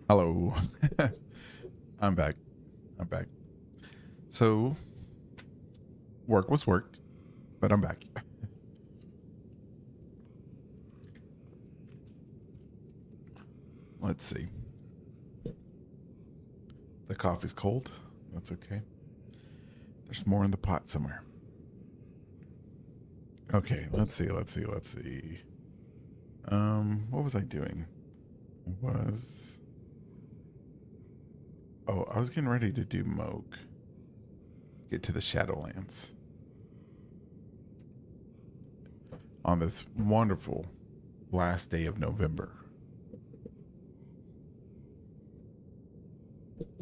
Hello. I'm back. I'm back. So, work was work, but I'm back. Let's see. The coffee's cold. That's okay. There's more in the pot somewhere. Okay, let's see. What was I doing? I was getting ready to do Moog. Get to the Shadowlands. On this wonderful last day of November.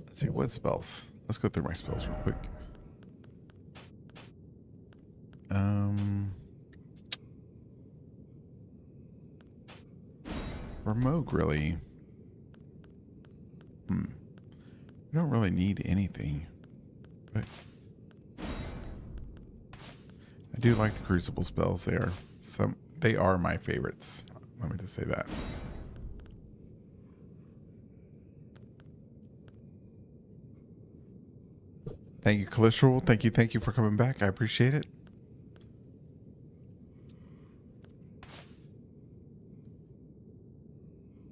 Let's see, what spells? Let's go through my spells real quick. For Moog, really. We don't really need anything. But I do like the Crucible spells. They are my favorites. Let me just say that. Thank you, Cholesterol. Thank you for coming back. I appreciate it.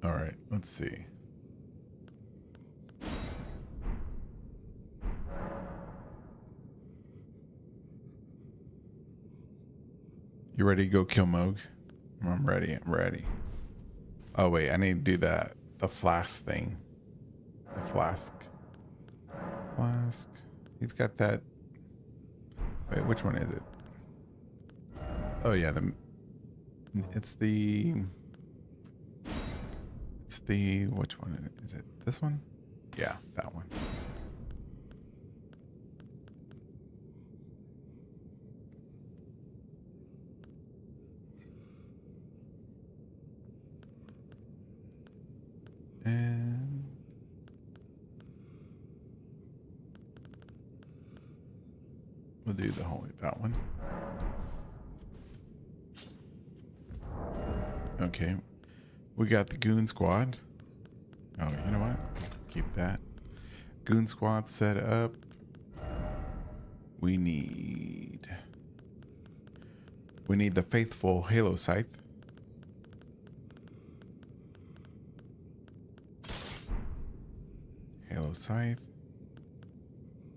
All right, let's see. You ready to go kill Moog? I'm ready. Oh wait, I need to do the flask thing. The flask. He's got that. Wait, which one is it? Oh yeah, it's the which one is it? This one? Yeah, that one. And we'll do that one. Okay. We got the Goon Squad. Oh, you know what? Keep that. Goon Squad set up. We need the faithful Halo Scythe. Halo Scythe.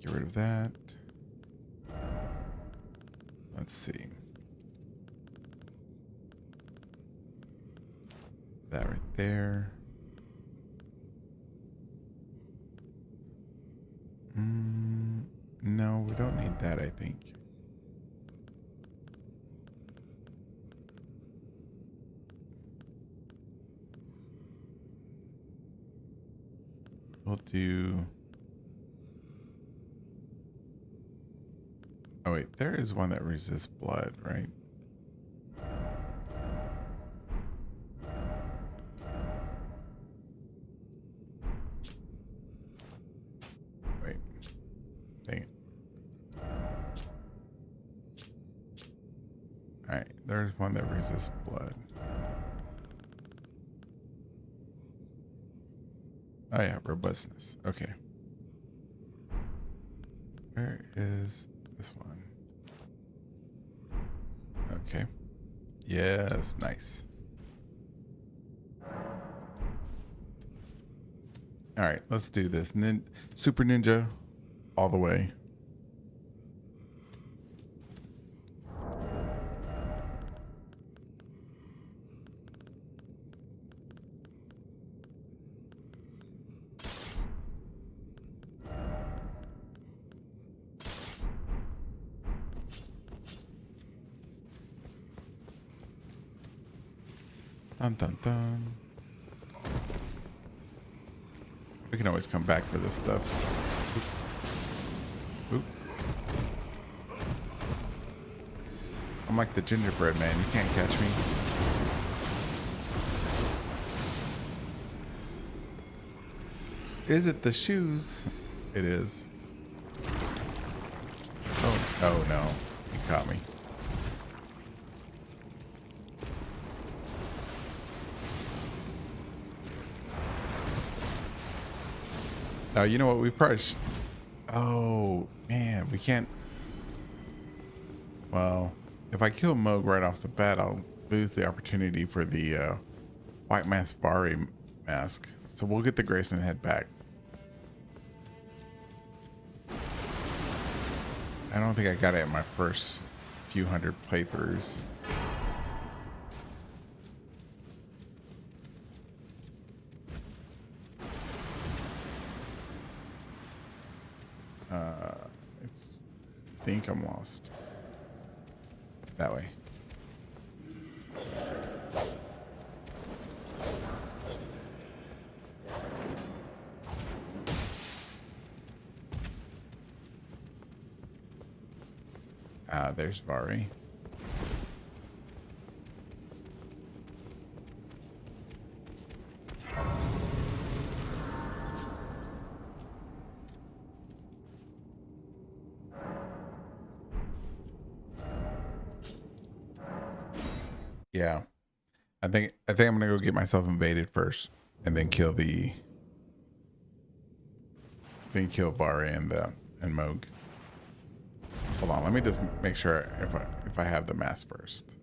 Get rid of that. Let's see. That right there. No, we don't need that, I think. We'll do... Oh wait, there is one that resists blood, right? Wait. Dang it. Alright, there's one that resists blood. Oh yeah, robustness. Okay. Where is this one? Okay. Yes, nice. All right, let's do this. Super Ninja all the way. Dun dun dun. We can always come back for this stuff. Oop. I'm like the gingerbread man. You can't catch me. Is it the shoes? It is. Oh no. You caught me. You know what? We probably oh, man. We can't. Well, if I kill Moog right off the bat, I'll lose the opportunity for the White Mask Vari mask. So we'll get the Grayson head back. I don't think I got it in my first few hundred playthroughs. I think I'm lost. That way. There's Vari. Yeah. I think I'm gonna go get myself invaded first and then kill Vari and Moog. Hold on, let me just make sure if I have the mask first.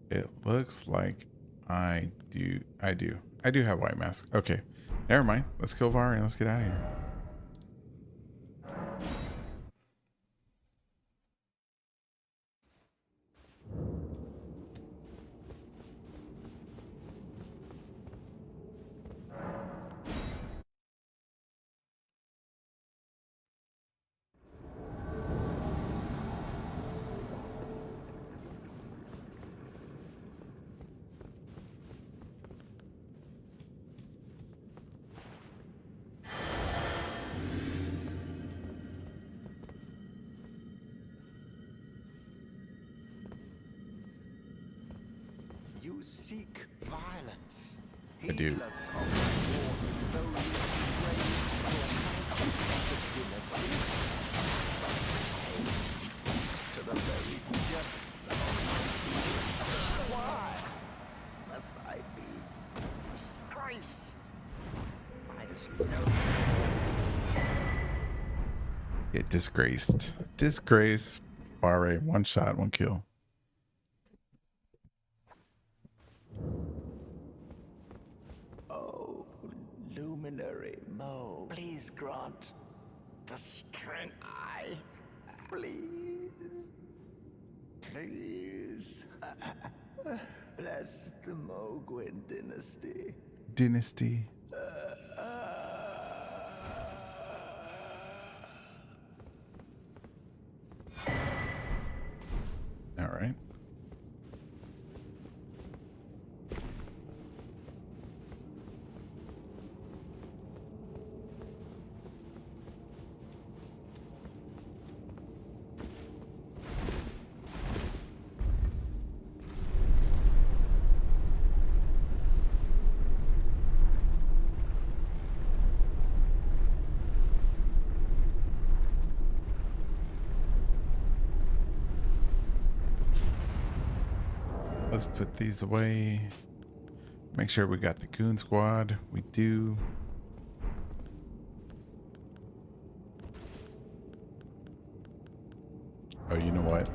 It looks like I do have white mask. Okay. Never mind. Let's kill Vari and let's get out of here. You seek violence. I do. Heedless of the war, though you to the very depths of why must I be disgraced by this noble? Get disgraced. Disgrace. Vari, one shot, one kill. Luminary Mo, please grant the strength. Please. Bless the Mogwin dynasty. Dynasty. All right. Let's put these away. Make sure we got the goon squad. We do. Oh, you know what?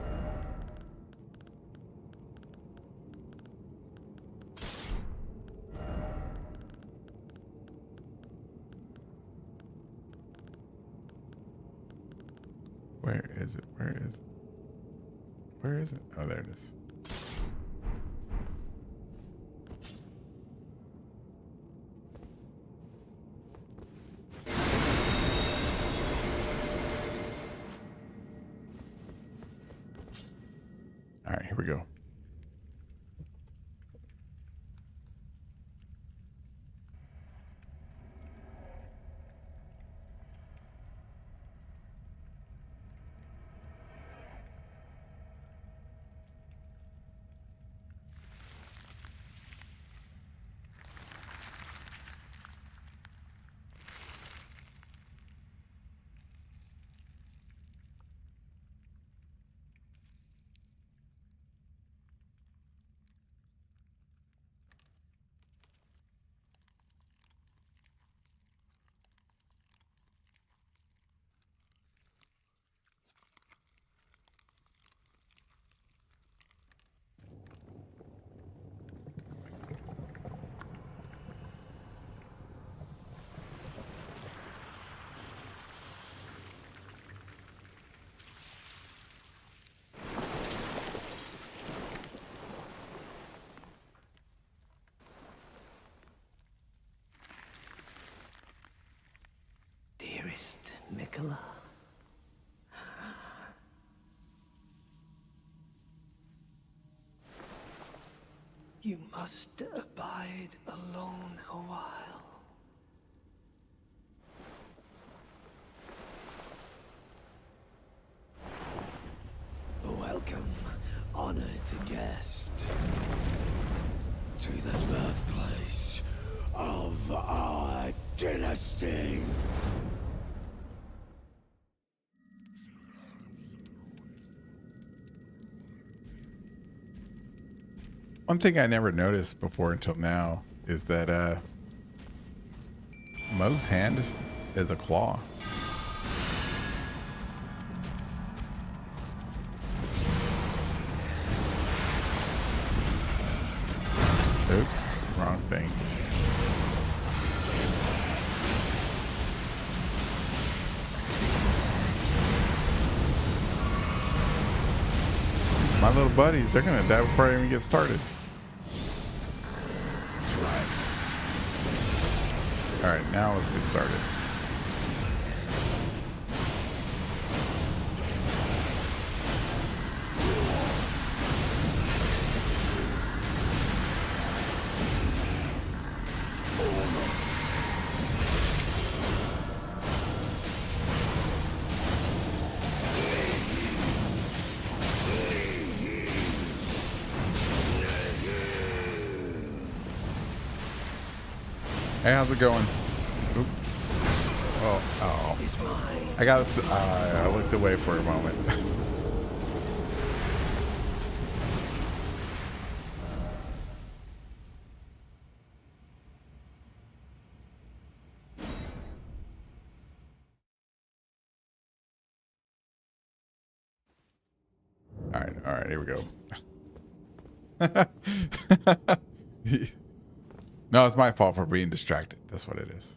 Where is it? Where is it? Where is it? Oh, there it is. All right, here we go. buckler. You must abide alone a while. Welcome, honored guest, to the birthplace of our dynasty. One thing I never noticed before until now is that Moog's hand is a claw. Oops, wrong thing. My little buddies, they're gonna die before I even get started. Alright, now let's get started. Hey, how's it going? Oop. Oh. I got. I looked away for a moment. All right, here we go. No, it's my fault for being distracted. That's what it is.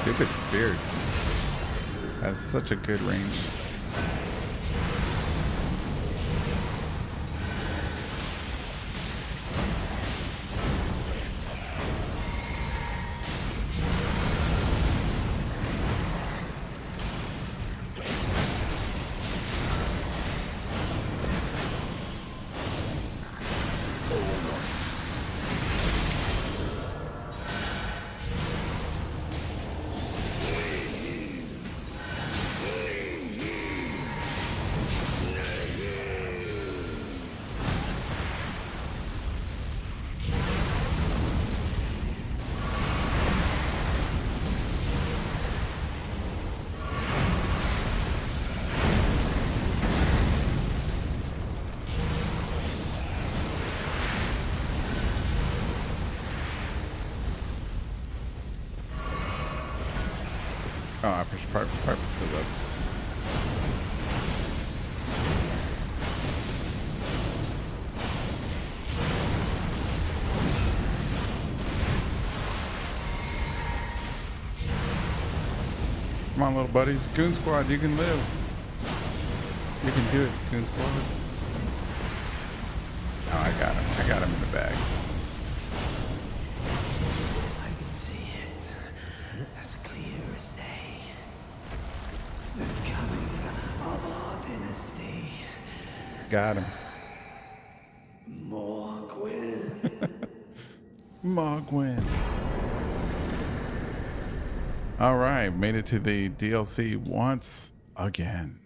Stupid spear has such a good range. Oh, I pushed part because of. Come on, little buddies. Goon Squad, you can live. You can do it, Goon Squad. Oh, I got him. I got him in the bag. I can see it as clear as day. The coming of our dynasty. Got him. Morgwin. Mogwin. All right, made it to the DLC once again.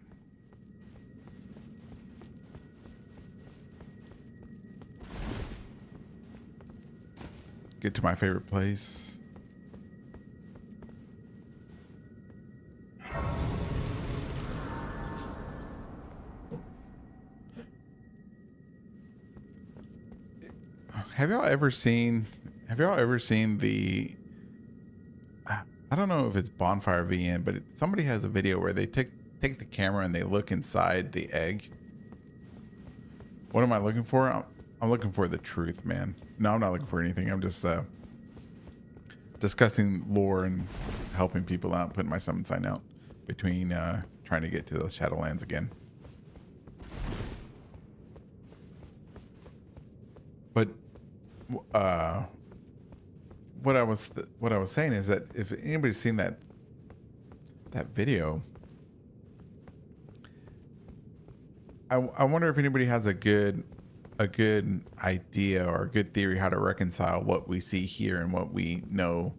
get to my favorite place. Have y'all ever seen the I don't know if it's Bonfire VN, but somebody has a video where they take the camera and they look inside the egg. What am I looking for? I'm looking for the truth, man. No, I'm not looking for anything. I'm just discussing lore and helping people out, putting my summon sign out between trying to get to the Shadowlands again. But what I was saying is that if anybody's seen that video, I wonder if anybody has a good idea or a good theory how to reconcile what we see here and what we know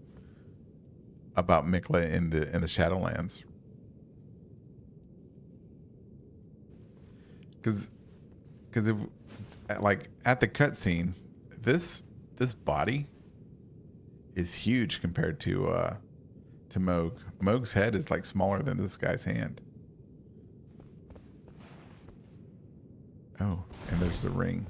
about Mikla in the Shadowlands. Because if like at the cutscene, this body is huge compared to Moog. Moog's head is like smaller than this guy's hand. Oh, and there's the ring.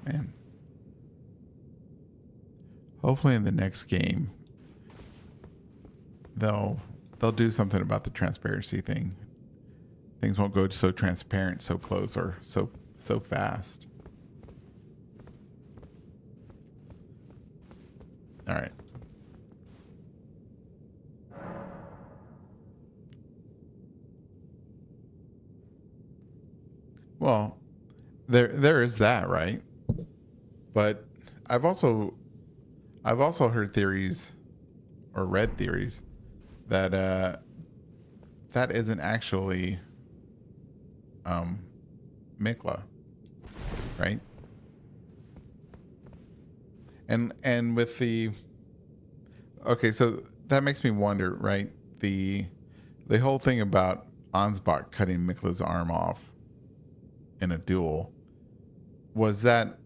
Man. Hopefully in the next game they'll do something about the transparency thing. Things won't go so transparent, so close, or so fast. All right. Well, there is that, right? But I've also heard theories or read theories that that isn't actually Mikla, right? And with the so that makes me wonder, right? The whole thing about Ansbach cutting Mikla's arm off in a duel was that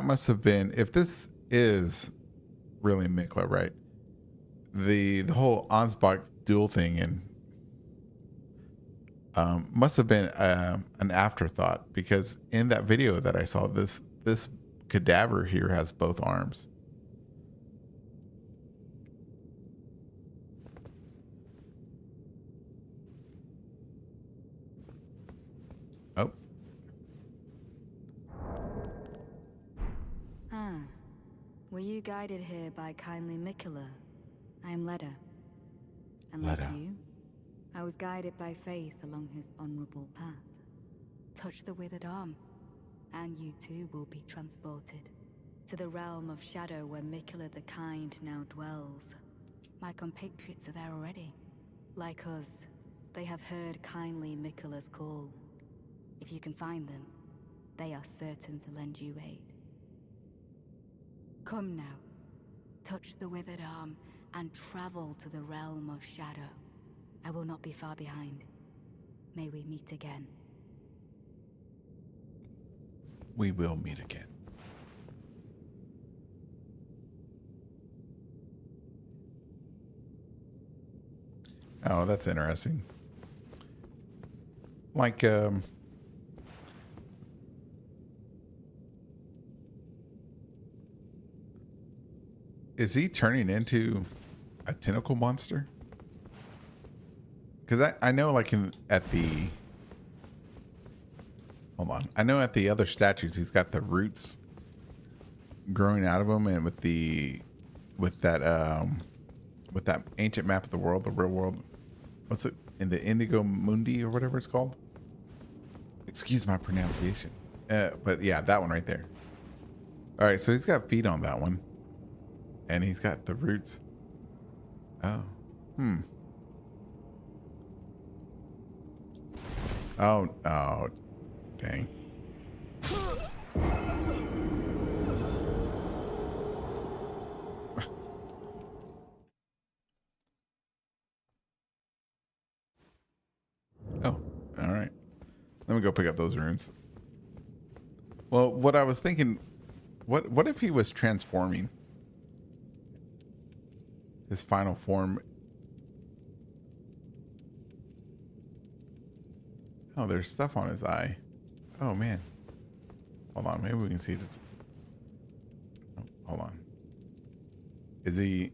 must have been, if this is really Mikla, right? The whole Ansbach duel thing and must have been an afterthought, because in that video that I saw, this cadaver here has both arms. Oh. Were you guided here by kindly Mikula? I am Leda. And Leda. like you, I was guided by faith along his honorable path. Touch the withered arm, and you too will be transported to the realm of shadow where Mikula the Kind now dwells. My compatriots are there already. Like us, they have heard kindly Mikula's call. If you can find them, they are certain to lend you aid. Come now, touch the withered arm and travel to the realm of shadow. I will not be far behind. May we meet again. We will meet again. Oh, that's interesting. Like, is he turning into a tentacle monster? Because I know, like, at the... Hold on. I know at the other statues, he's got the roots growing out of him, and with that ancient map of the world, the real world. What's it? In the Indigo Mundi or whatever it's called? Excuse my pronunciation. But yeah, that one right there. All right, so he's got feet on that one. And he's got the roots. Oh. Oh, dang. Let me go pick up those runes. Well, what I was thinking, what if he was transforming? His final form. Oh, there's stuff on his eye. Oh man. Hold on, maybe we can see this. Oh, hold on. Is he?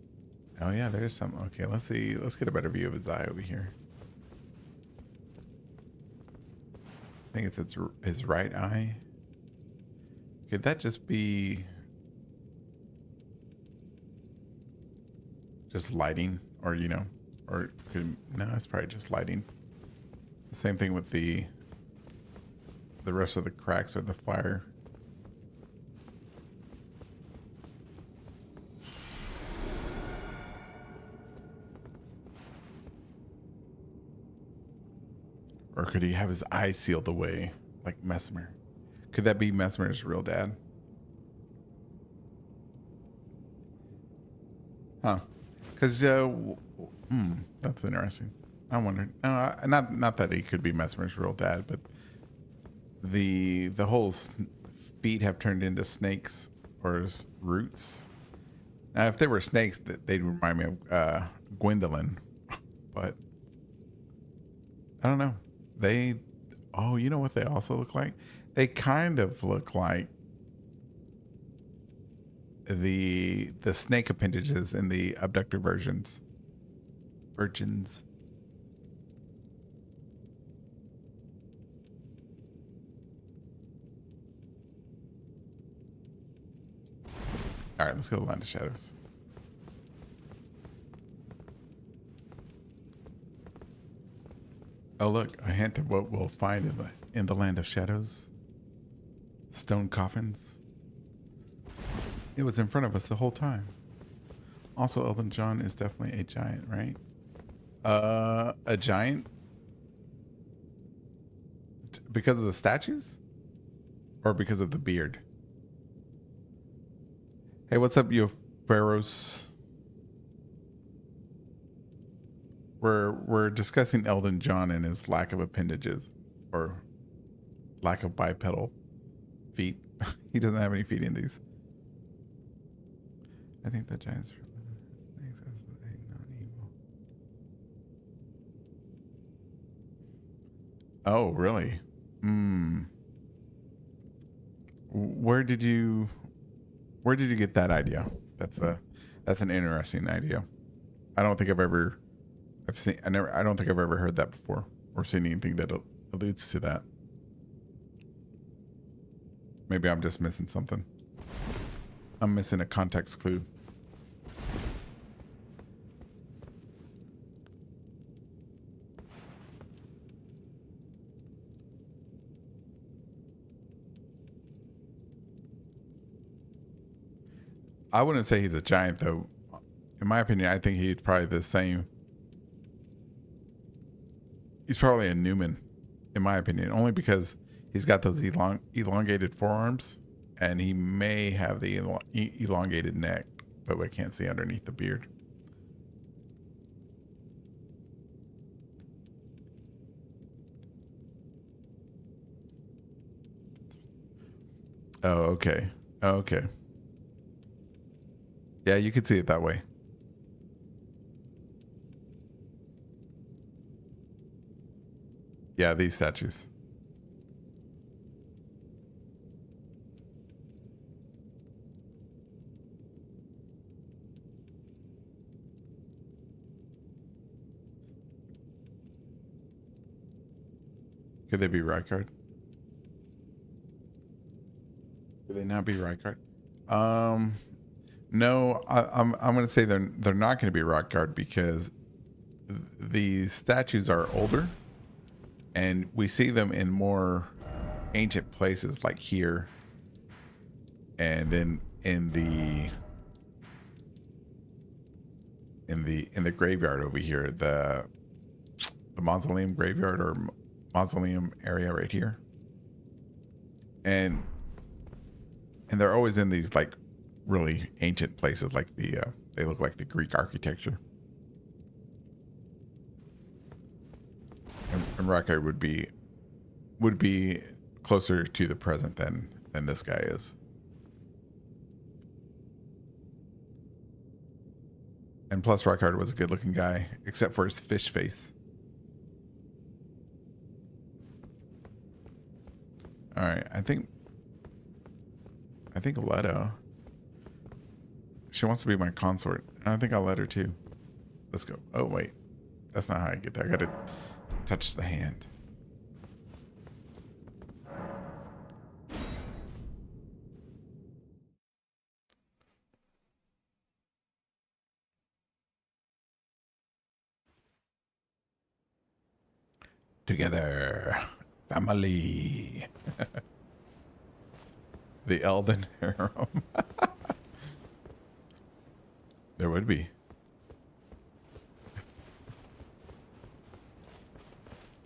Oh yeah, there's some. Okay, let's see. Let's get a better view of his eye over here. I think it's his right eye. Could that just be just lighting, or you know, or could no? It's probably just lighting. The same thing with the rest of the cracks or the fire. Or could he have his eyes sealed away like Mesmer? Could that be Mesmer's real dad? Huh. Because, that's interesting. I wondered. Not that he could be Mesmer's real dad, but the whole feet have turned into snakes or roots. Now, if they were snakes, they'd remind me of Gwendolyn. But I don't know. Oh, you know what they also look like? They kind of look like the snake appendages in the abductor virgins. All right, let's go to Land of Shadows. Oh, look, a hint of what we'll find in the Land of Shadows. Stone coffins. It was in front of us the whole time. Also, Elden John is definitely a giant, right? A giant? Because of the statues? Or because of the beard? Hey, what's up, you pharaohs? We're discussing Elden John and his lack of appendages, or lack of bipedal feet. He doesn't have any feet in these. I think the giants not evil. Oh, really? Where did you get that idea? That's an interesting idea. I don't think I don't think I've ever heard that before or seen anything that alludes to that. Maybe I'm just missing something. I'm missing a context clue. I wouldn't say he's a giant, though. In my opinion, I think he's probably the same. He's probably a Newman, in my opinion, only because he's got those elongated forearms, and he may have the elongated neck, but we can't see underneath the beard. Oh, okay. Okay. Yeah, you could see it that way. Yeah, these statues. Could they be Rykard? Could they not be Rykard? No, I'm going to say they're not going to be Rykard because the statues are older, and we see them in more ancient places like here, and then in the graveyard over here, the mausoleum graveyard or mausoleum area right here, and they're always in these like really ancient places, like they look like the Greek architecture. And Rykard would be would be closer to the present than this guy is. And plus, Rykard was a good-looking guy, except for his fish face. All right, I think Leto. She wants to be my consort. And I think I'll let her too. Let's go. Oh wait, that's not how I get there. I gotta touch the hand. Together, family. The Elden harem. There would be.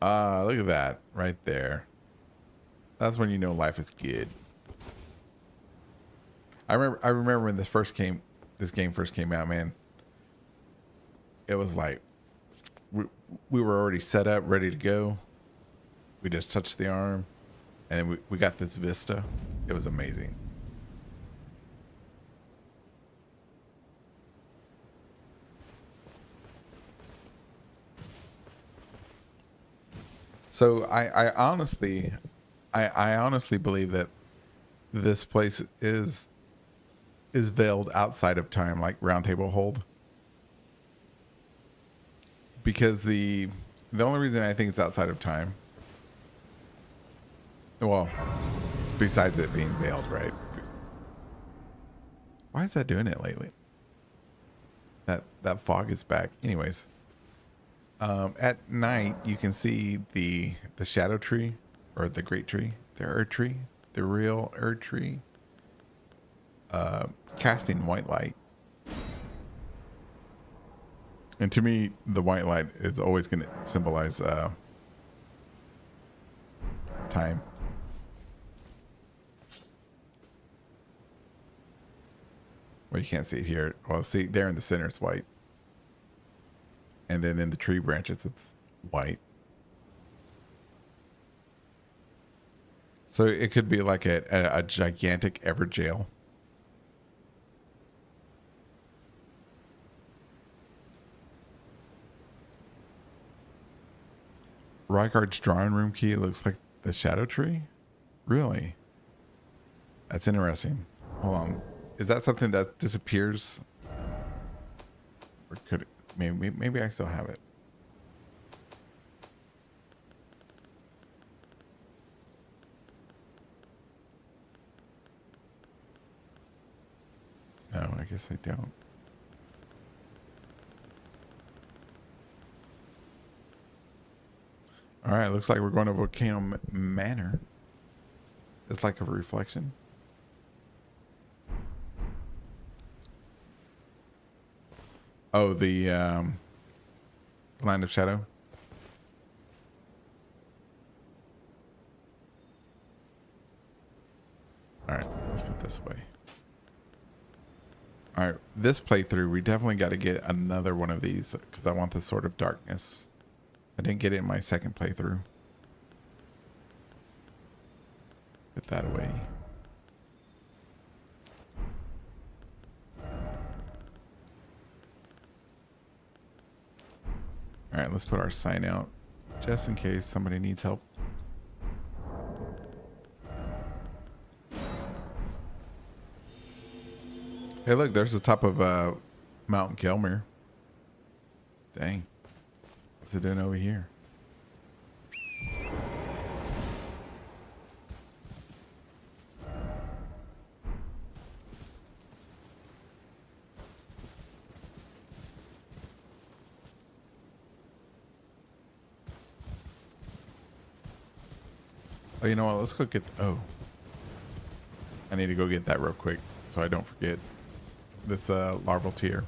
Look at that right there. That's when you know life is good. I remember when this game first came out, man. It was like we were already set up, ready to go. We just touched the arm, and we got this vista. It was amazing. So I honestly believe that this place is veiled outside of time, like Round Table Hold. Because the only reason I think it's outside of time, well, besides it being veiled, right? Why is that doing it lately? That fog is back. Anyways, at night you can see the shadow tree, or the great tree, the Erd tree, the real Erd tree, casting white light. And to me, the white light is always going to symbolize time. Well, you can't see it here. Well, see, there in the center, it's white. And then in the tree branches, it's white. So it could be like a gigantic ever jail. Rykard's drawing room key looks like the shadow tree? Really? That's interesting. Hold on. Is that something that disappears? Or could it? Maybe I still have it. No, I guess I don't. All right, looks like we're going to Volcano Manor. It's like a reflection. Oh, the Land of Shadow. All right, let's put this away. All right, this playthrough, we definitely got to get another one of these because I want the Sword of Darkness. I didn't get it in my second playthrough. Put that away. All right, let's put our sign out just in case somebody needs help. Hey, look, there's the top of Mount Gelmir. Dang. What's it doing over here? Oh, you know what? Let's go get... Oh. I need to go get that real quick so I don't forget this larval tier.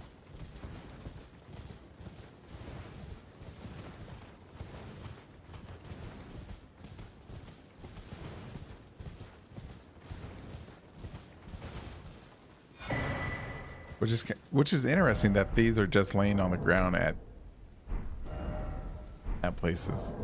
Which is interesting that these are just laying on the ground at places.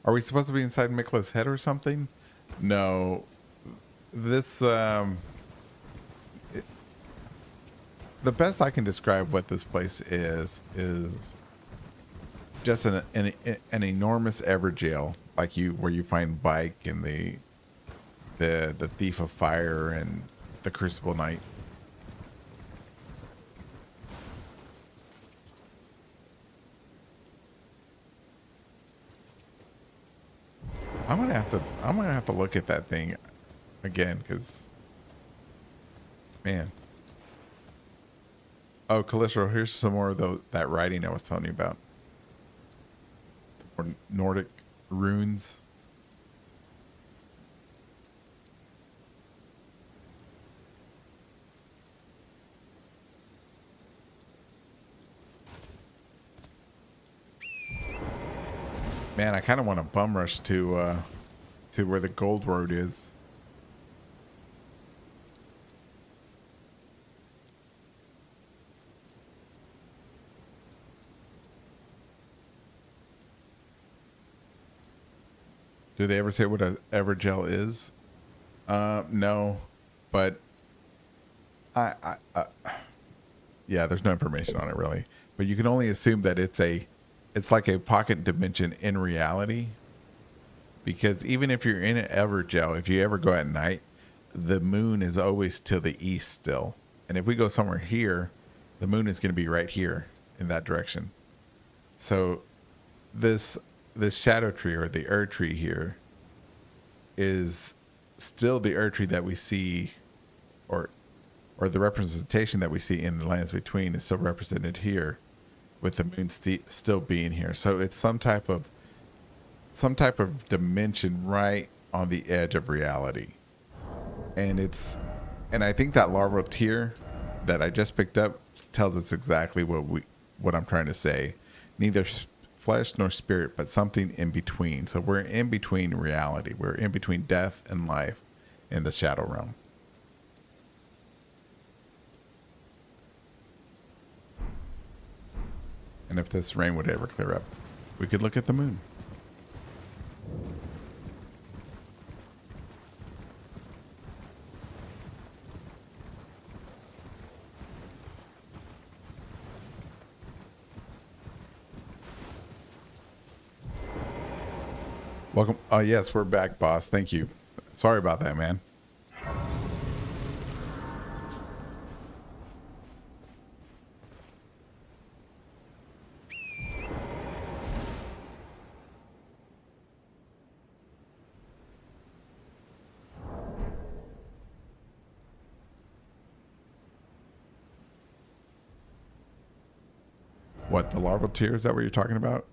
Are we supposed to be inside Mikla's head or something? No. This, the best I can describe what this place is just an enormous ever jail, like where you find Vike and the Thief of Fire and the Crucible Knight. I'm gonna have to look at that thing again, because, man. Oh, Calistro, here's some more of that writing I was telling you about. Or Nordic runes. Man, I kind of want to bum rush to where the gold road is. Do they ever say what a Evergel is? No, but yeah, there's no information on it really. But you can only assume that it's like a pocket dimension in reality. Because even if you're in an Evergel, if you ever go at night, the moon is always to the east still. And if we go somewhere here, the moon is going to be right here in that direction. So this shadow tree, or the Ur tree here, is still the Ur tree that we see, or the representation that we see in the lands between is still represented here, with the moon still being here. So it's some type of dimension right on the edge of reality. And I think that larval tear that I just picked up tells us exactly what I'm trying to say. Neither flesh nor spirit, but something in between. So we're in between reality. We're in between death and life in the shadow realm. And if this rain would ever clear up, we could look at the moon. Welcome. Oh, yes, we're back, boss. Thank you. Sorry about that, man. What, the larval tear? Is that what you're talking about?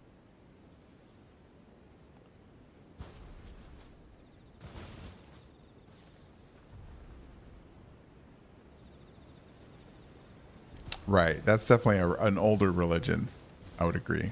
Right. That's definitely an older religion. I would agree.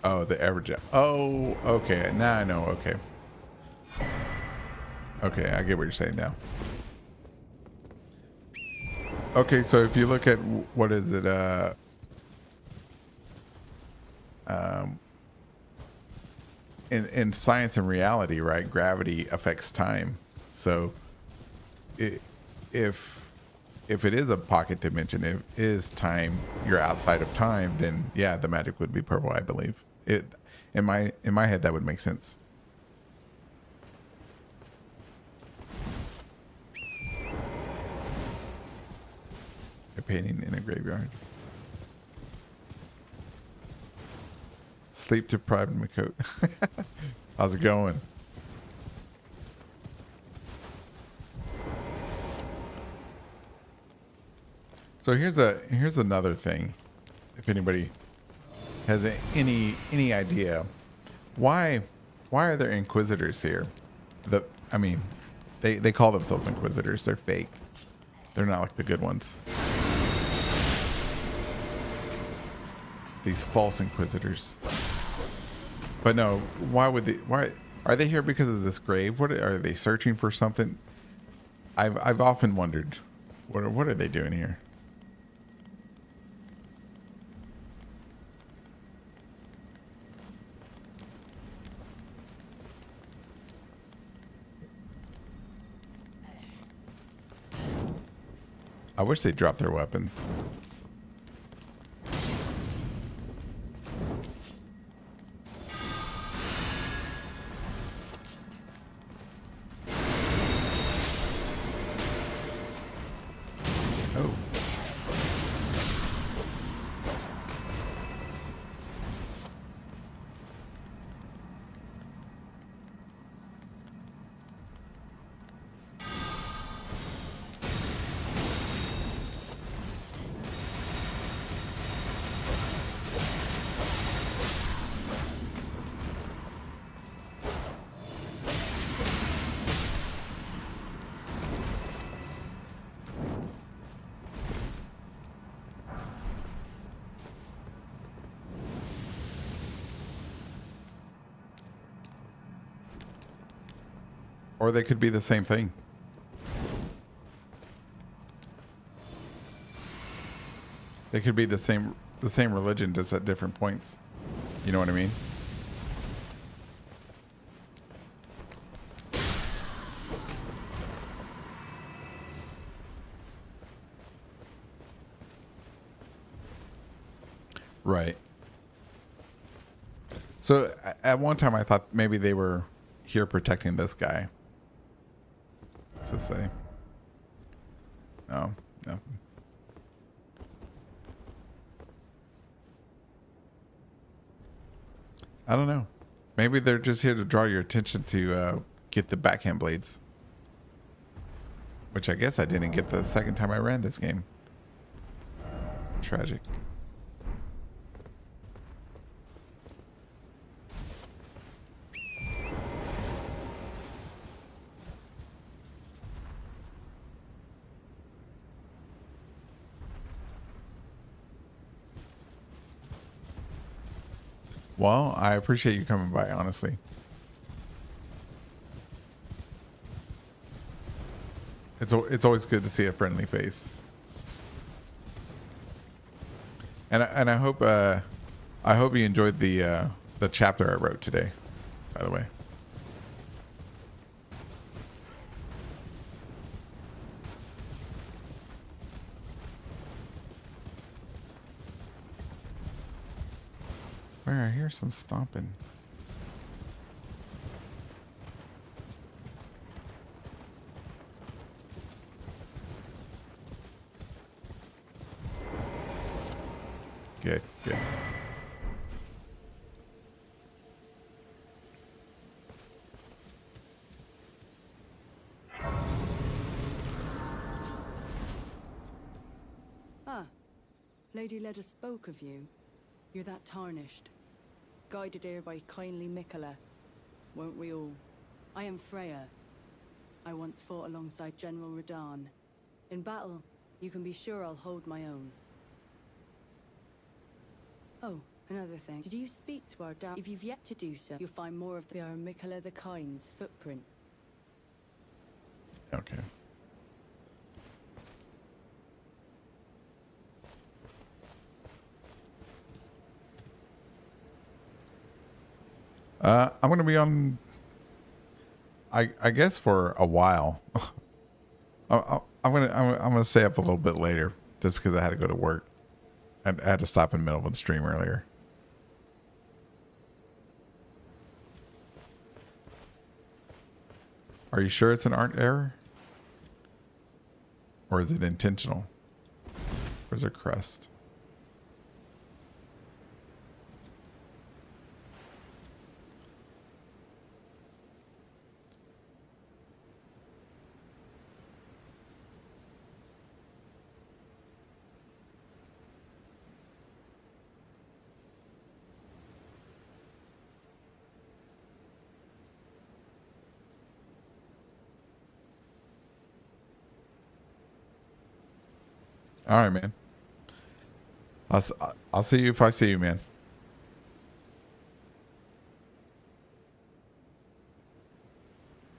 Oh, the Everjet. Oh, okay. Now I know. Okay. Okay, I get what you're saying now. Okay, so if you look at, what is it, in science and reality, right? Gravity affects time. So if it is a pocket dimension, if it is time, you're outside of time, then yeah, the magic would be purple, I believe. In my head, that would make sense. A painting in a graveyard. Sleep deprived Makot. How's it going? So here's another thing. If anybody has any idea, why are there inquisitors here? I mean, they call themselves inquisitors. They're fake. They're not like the good ones. These false inquisitors. But no, why would they? Why are they here because of this grave? What are they searching for? Something? I've often wondered. What are they doing here? I wish they dropped their weapons. Oh. Or they could be the same thing. They could be the same religion, just at different points. You know what I mean? Right. So at one time I thought maybe they were here protecting this guy. What's this say? No, nothing. I don't know. Maybe they're just here to draw your attention to get the backhand blades. Which I guess I didn't get the second time I ran this game. Tragic. Well, I appreciate you coming by, honestly. It's always good to see a friendly face. And I hope you enjoyed the chapter I wrote today, by the way. Where? I hear some stomping. Good, good. Ah, Lady Leda spoke of you. You're that tarnished. Guided here by kindly Mikola. Weren't we all? I am Freya. I once fought alongside General Radahn. In battle, you can be sure I'll hold my own. Oh, another thing. Did you speak to our dad? If you've yet to do so, you'll find more of the Mikola the Kind's footprint. Okay. I'm gonna be on. I guess for a while. I'm gonna stay up a little bit later just because I had to go to work. I had to stop in the middle of the stream earlier. Are you sure it's an art error? Or is it intentional? Where's a crest? All right, man. I'll see you if I see you, man.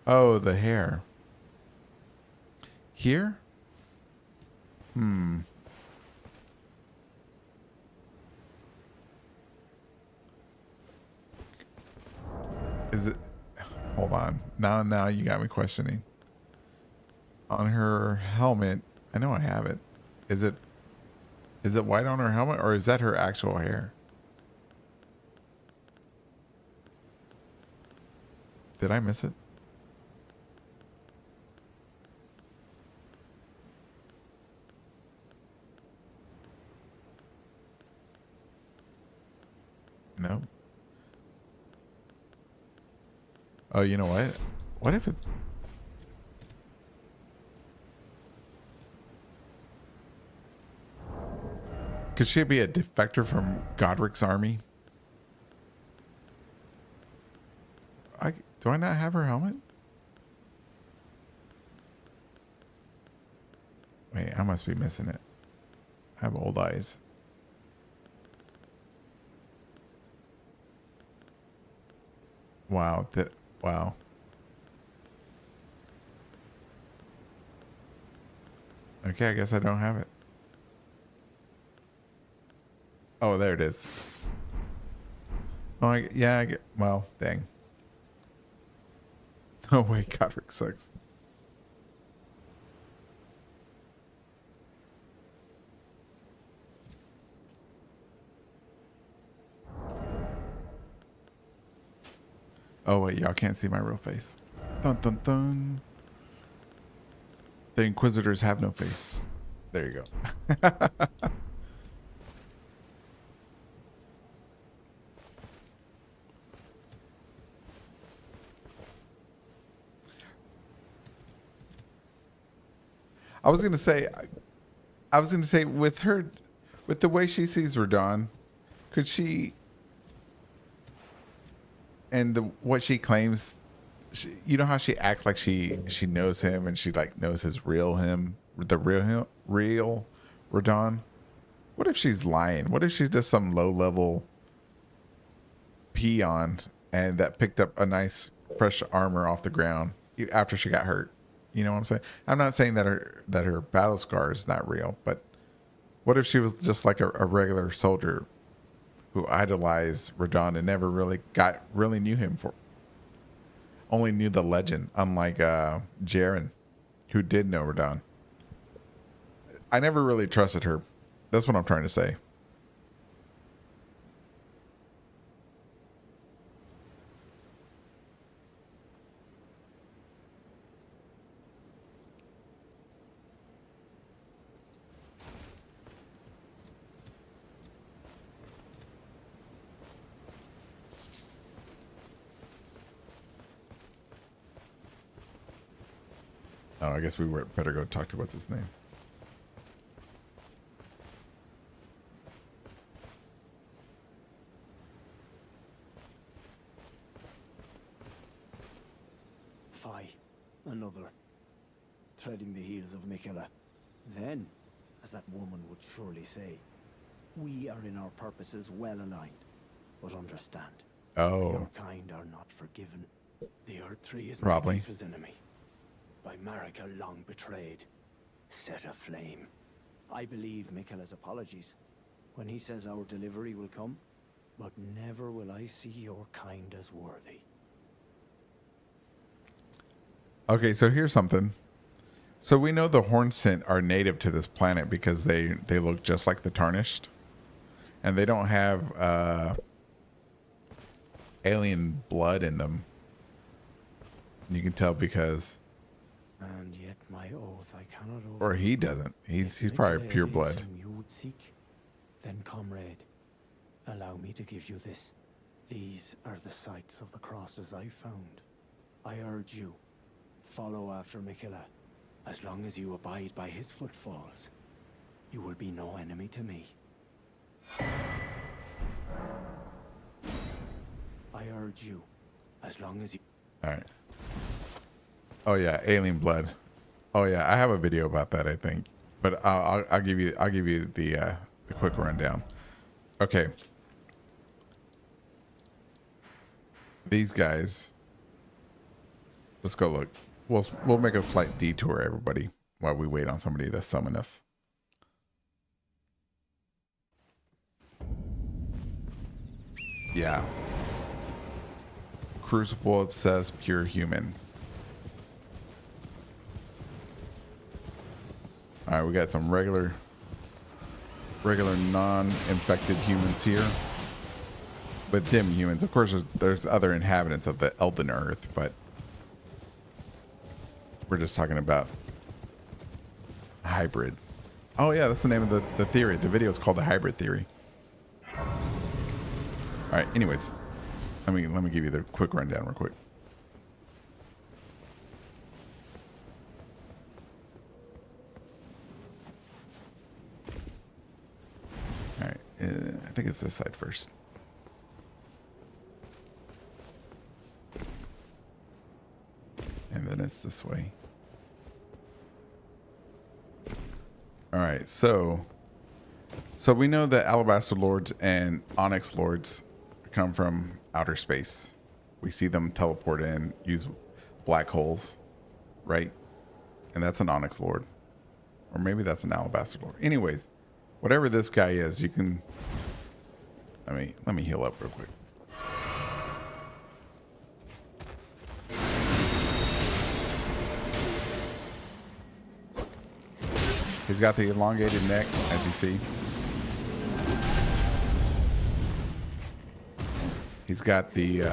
Oh, the hair. Here? Is it? Hold on. Now you got me questioning. On her helmet, I know I have it. Is it white on her helmet, or is that her actual hair? Did I miss it? No. Oh, you know what? What if it's... Could she be a defector from Godric's army? Do I not have her helmet? Wait, I must be missing it. I have old eyes. Wow. Wow. Okay, I guess I don't have it. Oh, there it is. Oh, yeah, I get... Well, dang. No way, Godric sucks. Oh, wait, y'all can't see my real face. Dun, dun, dun. The Inquisitors have no face. There you go. I was gonna say with her, with the way she sees Radon, could she, and what she claims, you know how she acts like she knows him and she like knows his real him, the real Radon. What if she's lying? What if she's just some low level peon and that picked up a nice fresh armor off the ground after she got hurt? You know what I'm saying? I'm not saying that her battle scar is not real, but what if she was just like a regular soldier who idolized Radon and never really knew him only knew the legend, unlike Jaren, who did know Radon. I never really trusted her. That's what I'm trying to say. Oh, I guess we better go talk to what's his name. Fie, another. Treading the heels of Miquella. Then, as that woman would surely say, we are in our purposes well aligned. But understand, your kind are not forgiven. The Earth Tree is Probably my people's enemy. By Marika long betrayed, set aflame. I believe Miquella's apologies when he says our delivery will come, but never will I see your kind as worthy. Okay, so here's something. So we know the Hornsent are native to this planet because they look just like the Tarnished, and they don't have alien blood in them. You can tell because. And yet my oath I cannot Or he doesn't. He's probably pure blood. You would seek, then comrade, allow me to give you this. These are the sites of the crosses I found. I urge you, follow after Miquella. As long as you abide by his footfalls, you will be no enemy to me. I urge you, as long as you... All right. Oh yeah, alien blood. Oh yeah, I have a video about that, I think. but I'll give you the quick rundown. Okay, these guys. Let's go look. We'll make a slight detour, everybody, while we wait on somebody to summon us. Yeah. Crucible obsessed, pure human. All right, we got some regular non-infected humans here, but dim humans. Of course, there's other inhabitants of the Elden Earth, but we're just talking about hybrid. Oh yeah, that's the name of the theory. The video is called the hybrid theory. All right. Anyways, let me give you the quick rundown real quick. All right. I think it's this side first. And then it's this way. All right. So we know that Alabaster Lords and Onyx Lords come from outer space. We see them teleport in, use black holes, right? And that's an Onyx Lord. Or maybe that's an Alabaster Lord. Anyways, whatever this guy is, you can... let me heal up real quick. He's got the elongated neck, as you see. He's got the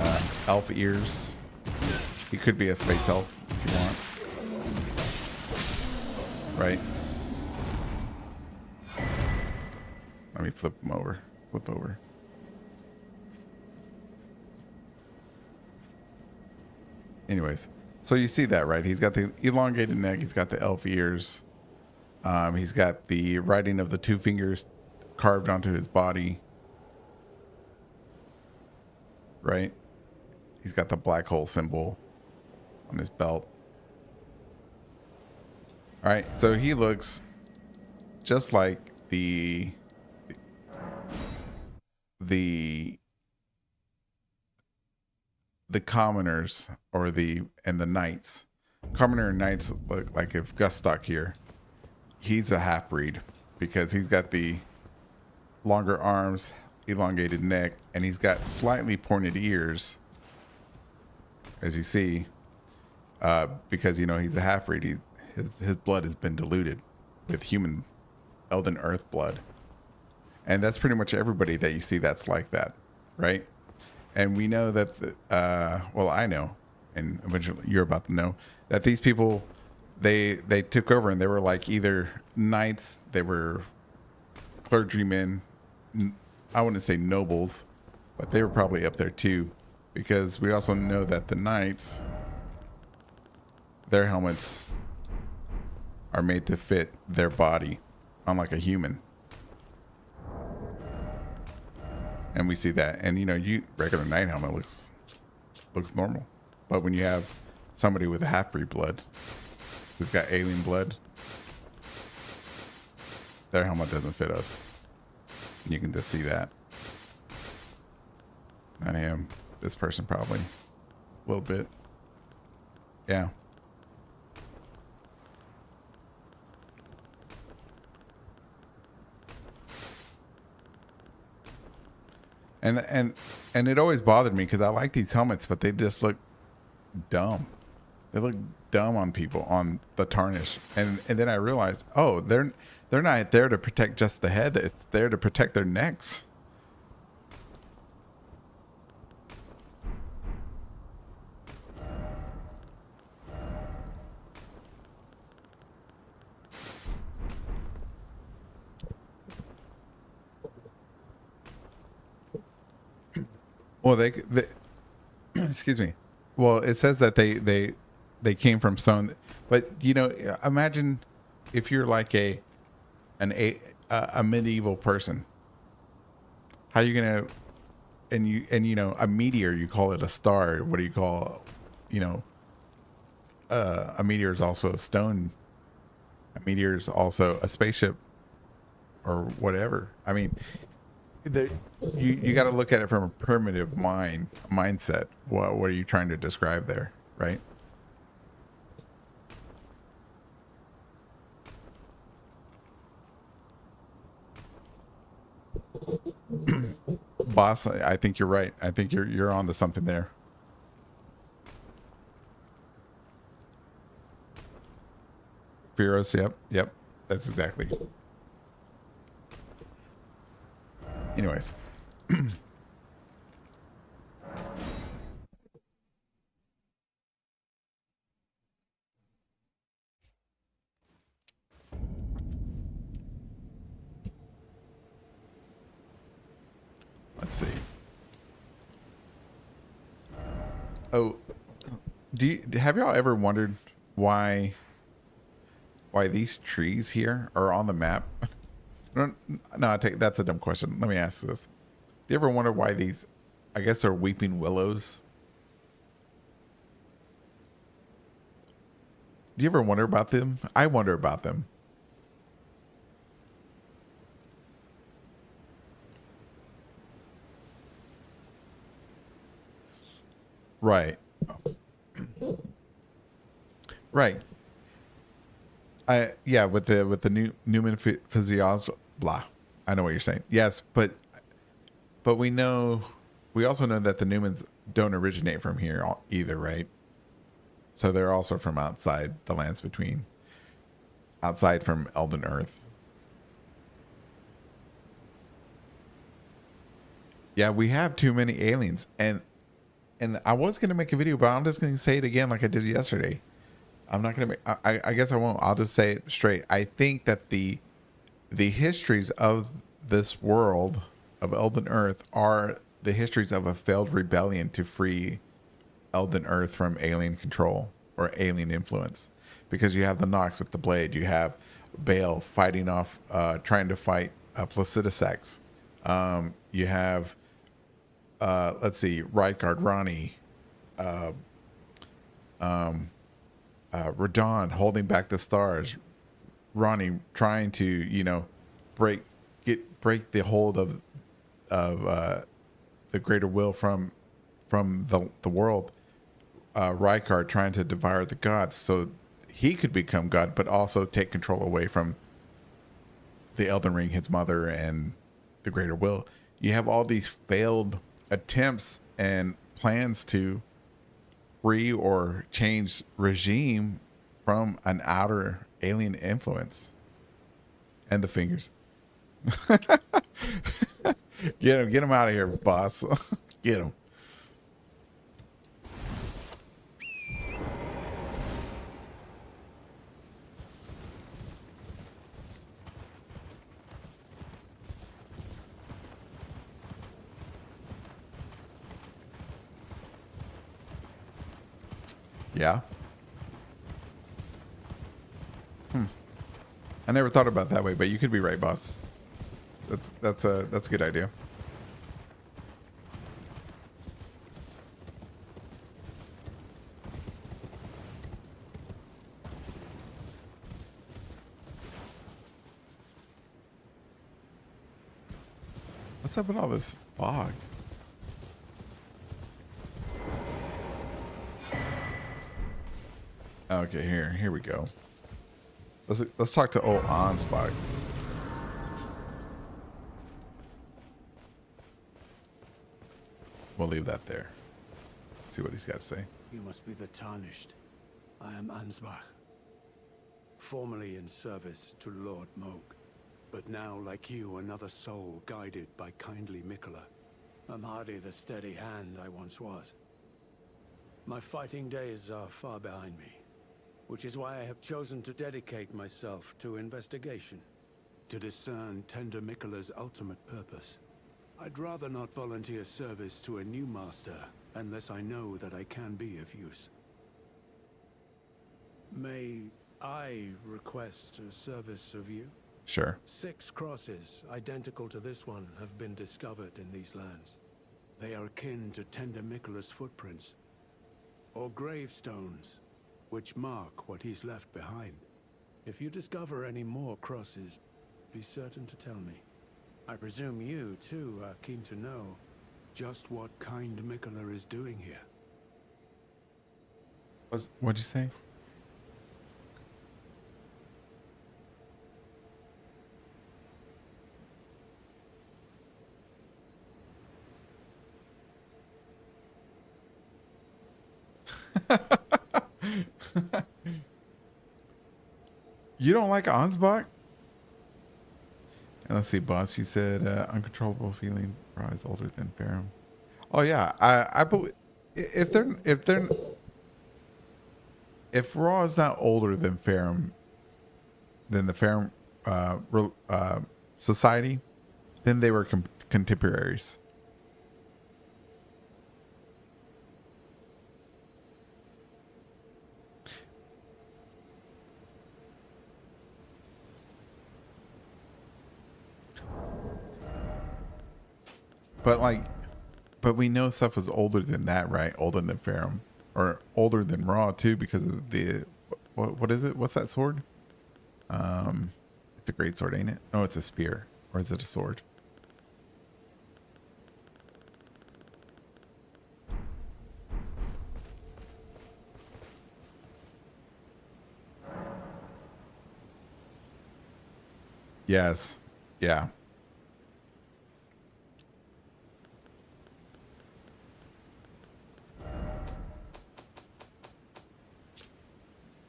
elf ears. He could be a space elf if you want. Right? Let me flip him over. Flip over. Anyways, so you see that, right? He's got the elongated neck. He's got the elf ears. He's got the writing of the two fingers carved onto his body. Right? He's got the black hole symbol on his belt. All right, so he looks just like the commoners or the knights. Commoner and knights look like if Gustock here, he's a half-breed because he's got the longer arms, elongated neck, and he's got slightly pointed ears, as you see, because, you know, he's a half-breed. His blood has been diluted with human Elden Earth blood. And that's pretty much everybody that you see that's like that, right? And we know that, well, I know, and eventually you're about to know, that these people, they took over and they were like either knights, they were clergymen, I wouldn't say nobles, but they were probably up there too, because we also know that the knights, their helmets are made to fit their body, unlike a human. And we see that, and you know, regular knight helmet looks normal, but when you have somebody with a half-breed blood, who's got alien blood, their helmet doesn't fit us. You can just see that. Not him. This person probably. A little bit. Yeah. And it always bothered me because I like these helmets, but they just look dumb. They look dumb on people, on the tarnish. And then I realized, oh, they're not there to protect just the head. It's there to protect their necks. Well, they excuse me. Well, it says that they came from stone, but you know, imagine if you're like a medieval person. How you gonna and you know, a meteor, you call it a star. What do you call, you know, a meteor is also a stone. A meteor is also a spaceship or whatever. I mean, you got to look at it from a primitive mindset. What are you trying to describe there, right? Boss, I think you're right. I think you're on to something there. Firos, yep. That's exactly. Anyways. Let's see. Oh, have y'all ever wondered why these trees here are on the map? No, that's a dumb question. Let me ask this. Do you ever wonder why these, I guess they're weeping willows? Do you ever wonder about them? I wonder about them. Right. Right. Yeah, with the new Newman physiology, blah. I know what you're saying. Yes, but we also know that the Newmans don't originate from here either, right? So they're also from outside the lands between, outside from Elden Earth. Yeah, we have too many aliens, and I was gonna make a video, but I'm just gonna say it again like I did yesterday. I'm not gonna make. I guess I won't. I'll just say it straight. I think that the histories of this world of Elden Earth are the histories of a failed rebellion to free Elden Earth from alien control or alien influence. Because you have the Nox with the blade, you have Bale fighting off, trying to fight Placidusax. You have, let's see, Rykard, Ronnie, Radon holding back the stars, Ronnie trying to, break the hold of the greater will from the world. Rykard trying to devour the gods so he could become God, but also take control away from the Elden Ring, his mother, and the greater will. You have all these failed attempts and plans to free or change regime from an outer alien influence. And the fingers. Get him out of here, boss. Get him. Yeah. I never thought about it that way, but you could be right, boss. That's a good idea. What's up with all this fog? Okay, here we go. Let's talk to old Ansbach. We'll leave that there. See what he's got to say. You must be the Tarnished. I am Ansbach. Formerly in service to Lord Moog, but now, like you, another soul guided by kindly Mikola. I'm hardly the steady hand I once was. My fighting days are far behind me, which is why I have chosen to dedicate myself to investigation, to discern Tender Mikola's ultimate purpose. I'd rather not volunteer service to a new master unless I know that I can be of use. May I request a service of you? Sure. 6 crosses, identical to this one, have been discovered in these lands. They are akin to Tender Mikola's footprints, or gravestones, which mark what he's left behind. If you discover any more crosses, be certain to tell me. I presume you, too, are keen to know just what kind Mikola is doing here. What'd you say? You don't like Ansbach? And let's see, boss. You said uncontrollable feeling rise older than Farum. Oh yeah, I believe if Raw is not older than Farum, than the Farum society, then they were contemporaries. But we know stuff was older than that, right? Older than Farum, or older than Raw too, because of the what is it? What's that sword? It's a great sword, ain't it? Oh, it's a spear, or is it a sword? Yes. Yeah.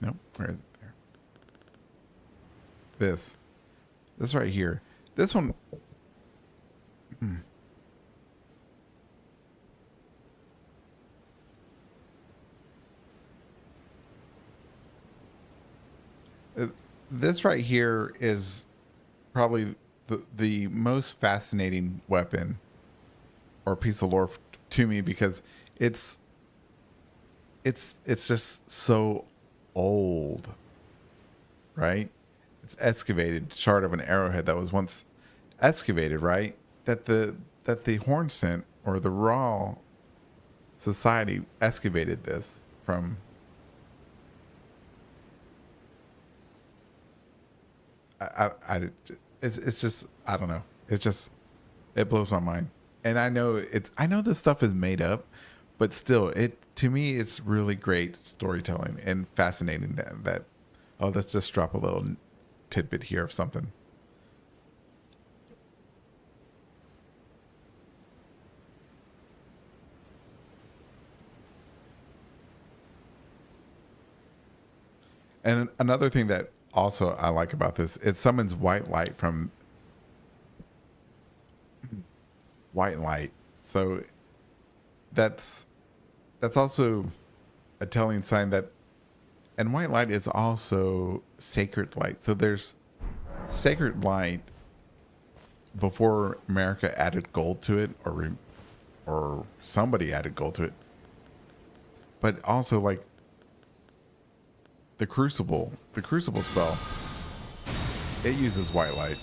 Nope. Where is it? There. This right here. This one. This right here is probably the most fascinating weapon or piece of lore to me, because it's just so old, right? It's excavated shard of an arrowhead that was once excavated, right? That the Horn Scent or the Raw Society excavated this from. It's just, I don't know. It's just, it blows my mind. And I know this stuff is made up, but still, to me, it's really great storytelling and fascinating that oh, let's just drop a little tidbit here of something. And another thing that also I like about this, it summons white light from white light. So that's also a telling sign that, and white light is also sacred light. So there's sacred light before America added gold to it, or somebody added gold to it. But also like the crucible spell, it uses white light.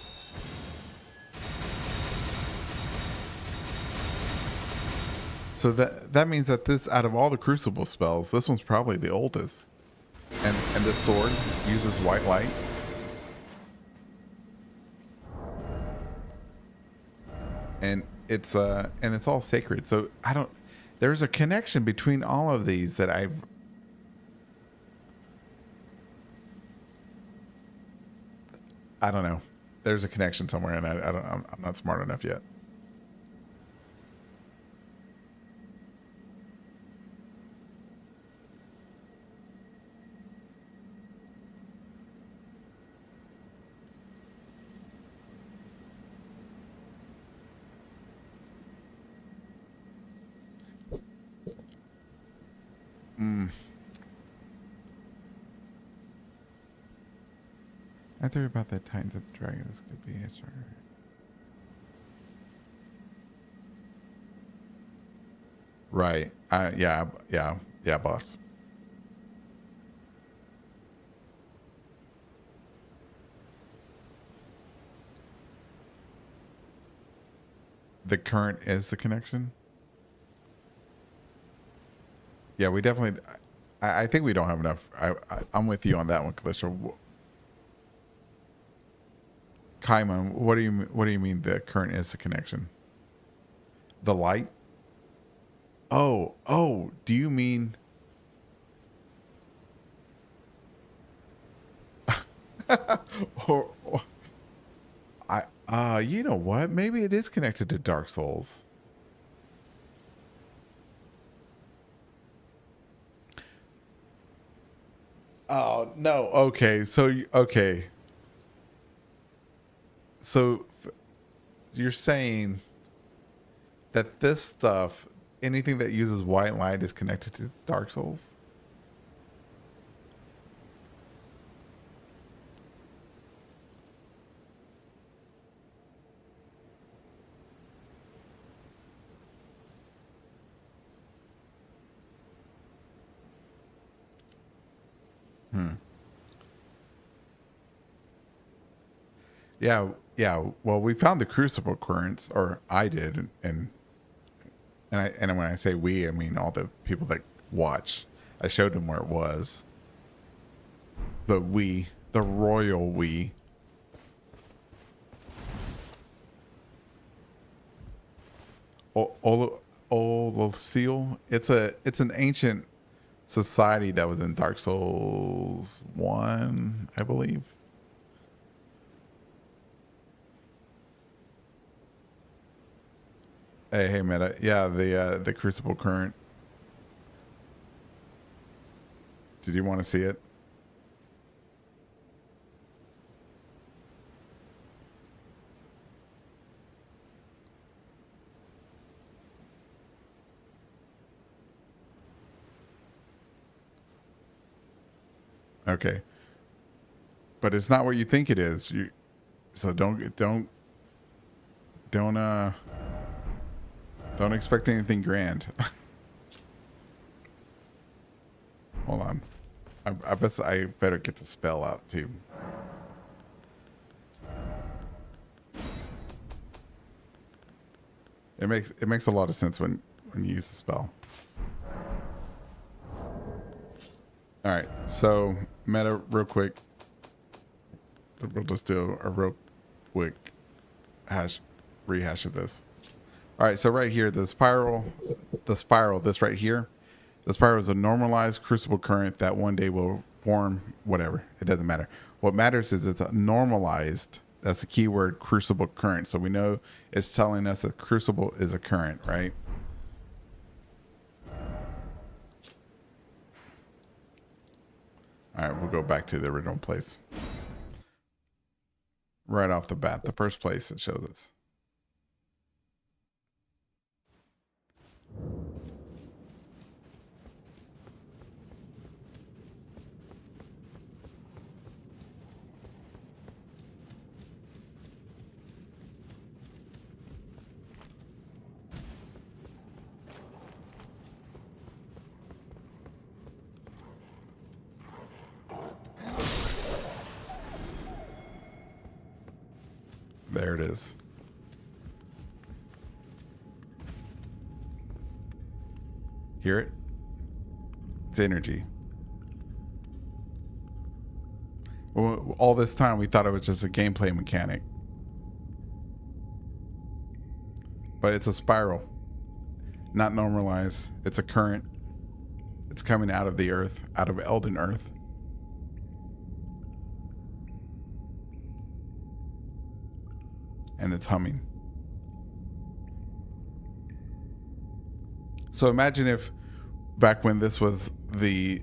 So that means that this, out of all the crucible spells, this one's probably the oldest. And this sword uses white light. And it's all sacred. So there's a connection between all of these that I don't know. There's a connection somewhere, and I'm not smart enough yet. I thought about the Titans of the Dragon. This could be a starter. Right. Yeah, boss. The current is the connection. Yeah, we definitely. I think we don't have enough. I'm with you on that one, Callisto. Kaimon, what do you mean the current is the connection? The light? Oh, do you mean or you know what? Maybe it is connected to Dark Souls. Oh, no. Okay. So okay. So you're saying that this stuff, anything that uses white light is connected to Dark Souls? Yeah, yeah. Well, we found the crucible currents, or I did, and when I say we, I mean all the people that watch. I showed them where it was. The royal we. Seal. It's an ancient society that was in Dark Souls 1, I believe. Hey, Meta. Yeah, the crucible current. Did you want to see it? Okay. But it's not what you think it is. So don't don't expect anything grand. Hold on. I better get the spell out too. It makes a lot of sense when you use the spell. All right, so meta real quick. We'll just do a real quick rehash of this. All right, so right here, the spiral, this right here, the spiral is a normalized crucible current that one day will form whatever. It doesn't matter. What matters is it's a normalized. That's the key word, crucible current. So we know it's telling us that crucible is a current, right? All right, we'll go back to the original place. Right off the bat, the first place it shows us. There it is. Hear it? It's energy. Well, all this time we thought it was just a gameplay mechanic. But it's a spiral. Not normalized. It's a current. It's coming out of the earth, out of Elden Earth. And it's humming. So imagine if back when this was the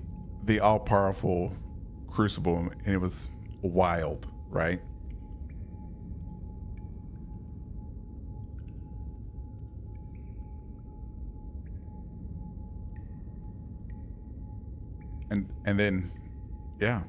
all-powerful crucible and it was wild, right? And then yeah.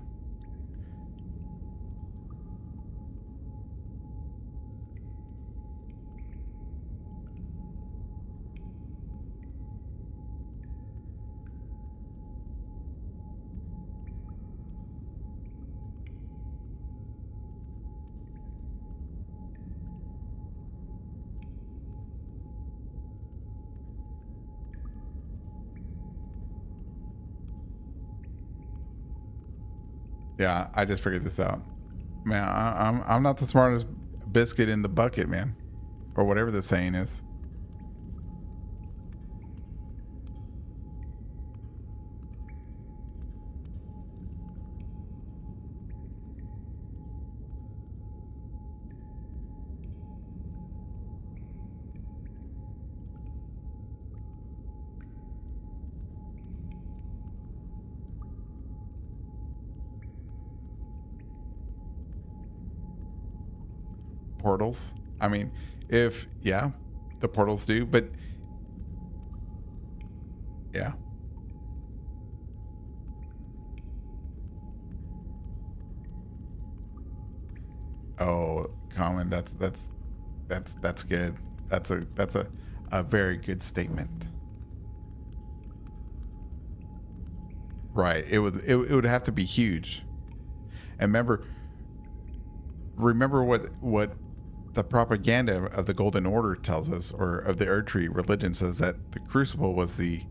Yeah, I just figured this out. Man, I'm not the smartest biscuit in the bucket, man, or whatever the saying is. Portals. I mean, if yeah, the portals do, but yeah. Oh, Colin, that's good. That's a very good statement. Right. It would have to be huge. And remember what the propaganda of the Golden Order tells us, or of the Erd Tree religion says, that the Crucible was the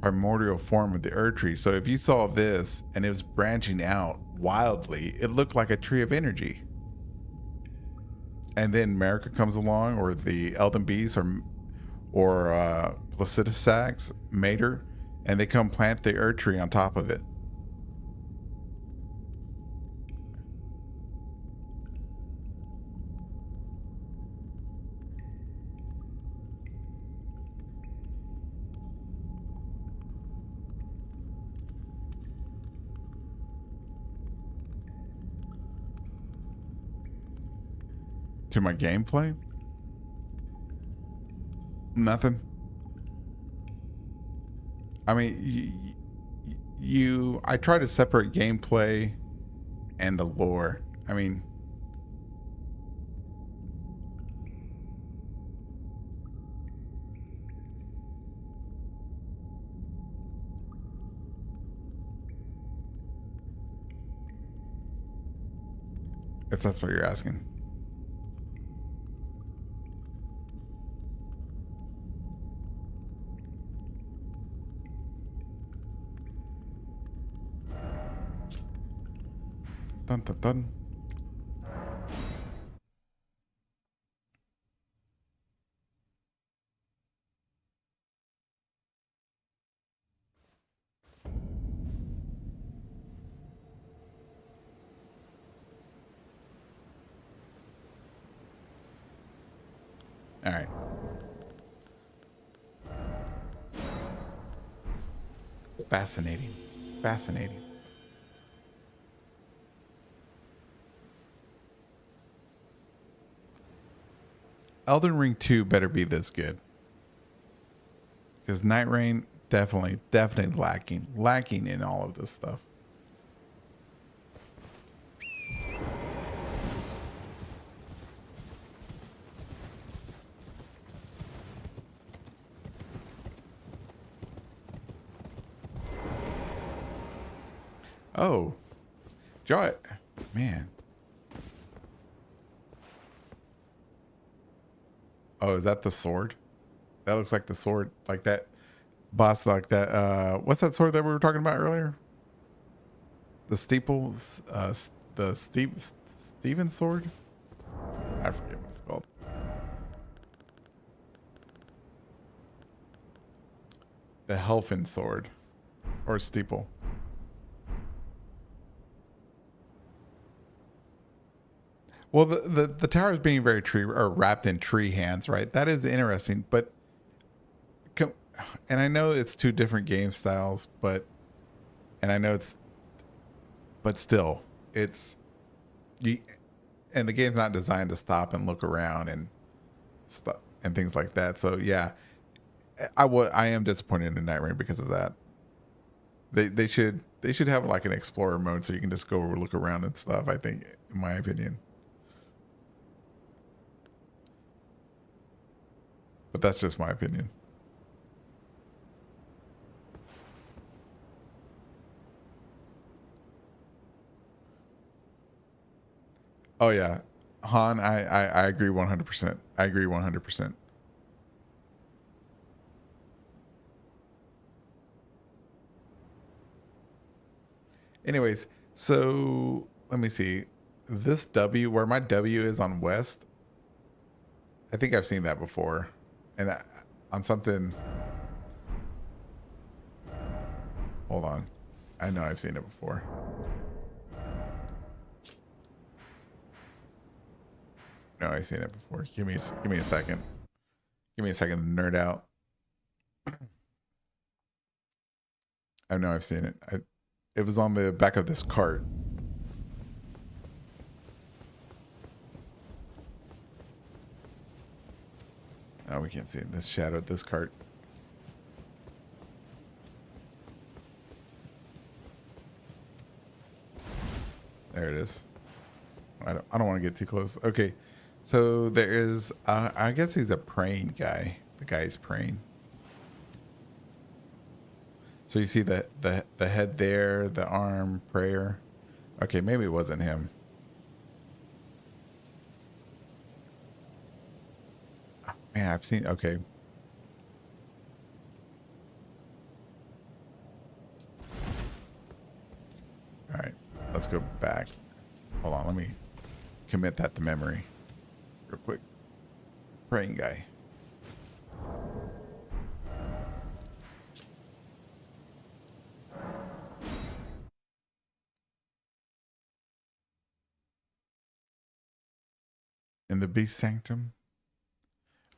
primordial form of the Erd Tree. So if you saw this and it was branching out wildly, it looked like a tree of energy. And then America comes along, or the Elden Bees, or Placidusax, Mater, and they come plant the Erd Tree on top of it. To my gameplay? Nothing. I mean, I try to separate gameplay and the lore. I mean, if that's what you're asking. Dun dun dun. All right. Fascinating. Fascinating. Elden Ring 2 better be this good. Because Night Rain, definitely lacking in all of this stuff. Oh, Joy, man. Oh, is that the sword? That looks like the sword, like that boss, like that. What's that sword that we were talking about earlier? The steeple, the Steven sword. I forget what it's called. The Helfen sword, or steeple. Well, the tower is being very tree, or wrapped in tree hands, right? That is interesting, but and I know it's two different game styles, but and I know but still, it's you, and the game's not designed to stop and look around and stuff and things like that. So yeah, I am disappointed in Night Rain because of that. They should have like an explorer mode so you can just go look around and stuff. I think, in my opinion. But that's just my opinion. Oh yeah, Han, I agree 100%. I agree 100%. Anyways, so let me see. this W, where my W is on West, I think I've seen that before. And on something, hold on. I know I've seen it before. No, I've seen it before. Give me a second. Give me a second to nerd out. I know I've seen it. It was on the back of this cart. Oh, we can't see it. This shadowed this cart. There it is. I don't want to get too close. Okay. So there is, I guess he's a praying guy. The guy's praying. So you see the head there, the arm, prayer. Okay, maybe it wasn't him. Oh, man, I've seen, okay. All right, let's go back. Hold on, let me commit that to memory real quick. Praying guy. In the beast sanctum.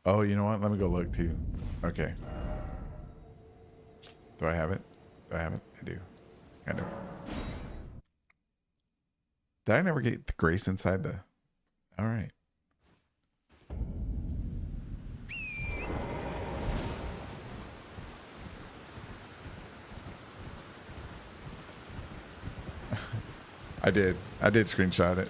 Oh, you know what? Let me go look too. Okay. Do I have it? Do I have it? I do. Kind of. Did I never get the grace inside the... All right. I did screenshot it.